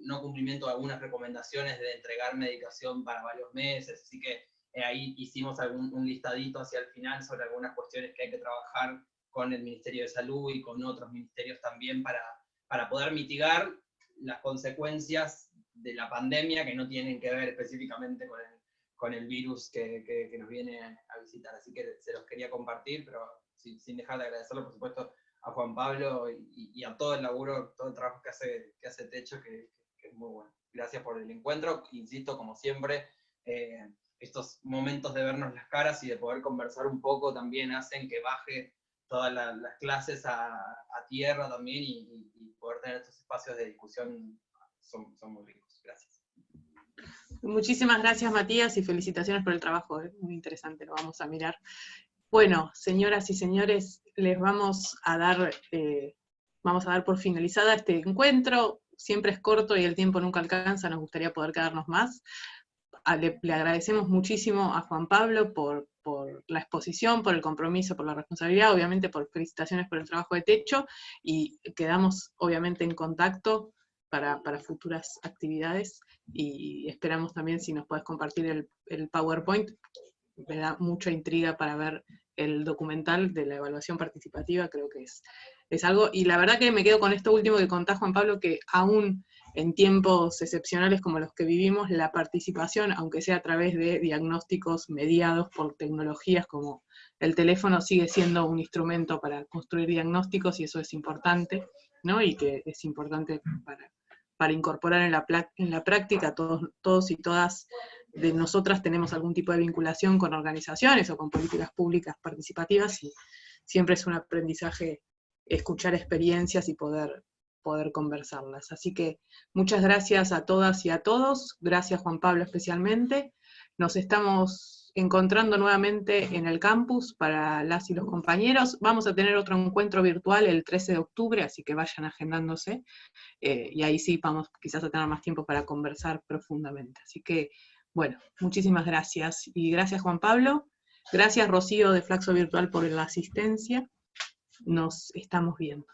Speaker 8: no cumplimiento de algunas recomendaciones de entregar medicación para varios meses, así que ahí hicimos un listadito hacia el final sobre algunas cuestiones que hay que trabajar con el Ministerio de Salud y con otros ministerios también para poder mitigar las consecuencias de la pandemia, que no tienen que ver específicamente con el virus que nos viene a visitar. Así que se los quería compartir, pero sin dejar de agradecerlo, por supuesto, a Juan Pablo y a todo el laburo, todo el trabajo que hace Techo, que es muy bueno. Gracias por el encuentro. Insisto, como siempre, estos momentos de vernos las caras y de poder conversar un poco también hacen que baje todas las clases a tierra también, y poder tener estos espacios de discusión son muy ricos. Gracias.
Speaker 1: Muchísimas gracias, Matías, y felicitaciones por el trabajo, muy interesante, lo vamos a mirar. Bueno, señoras y señores, les vamos a dar por finalizada este encuentro. Siempre es corto y el tiempo nunca alcanza, nos gustaría poder quedarnos más. Le agradecemos muchísimo a Juan Pablo por la exposición, por el compromiso, por la responsabilidad, obviamente por felicitaciones por el trabajo de techo, y quedamos obviamente en contacto para futuras actividades, y esperamos también si nos puedes compartir el PowerPoint. Me da mucha intriga para ver el documental de la evaluación participativa, creo que es algo, y la verdad que me quedo con esto último que contás, Juan Pablo, que aún en tiempos excepcionales como los que vivimos, la participación, aunque sea a través de diagnósticos mediados por tecnologías como el teléfono, sigue siendo un instrumento para construir diagnósticos, y eso es importante, ¿no? Y que es importante para incorporar en la práctica. Todos y todas de nosotras tenemos algún tipo de vinculación con organizaciones o con políticas públicas participativas, y siempre es un aprendizaje escuchar experiencias y poder conversarlas. Así que muchas gracias a todas y a todos, gracias Juan Pablo especialmente. Nos estamos encontrando nuevamente en el campus para las y los compañeros. Vamos a tener otro encuentro virtual el 13 de octubre, así que vayan agendándose, y ahí sí vamos quizás a tener más tiempo para conversar profundamente. Así que, bueno, muchísimas gracias. Y gracias Juan Pablo, gracias Rocío de Flaxo Virtual por la asistencia. Nos estamos viendo.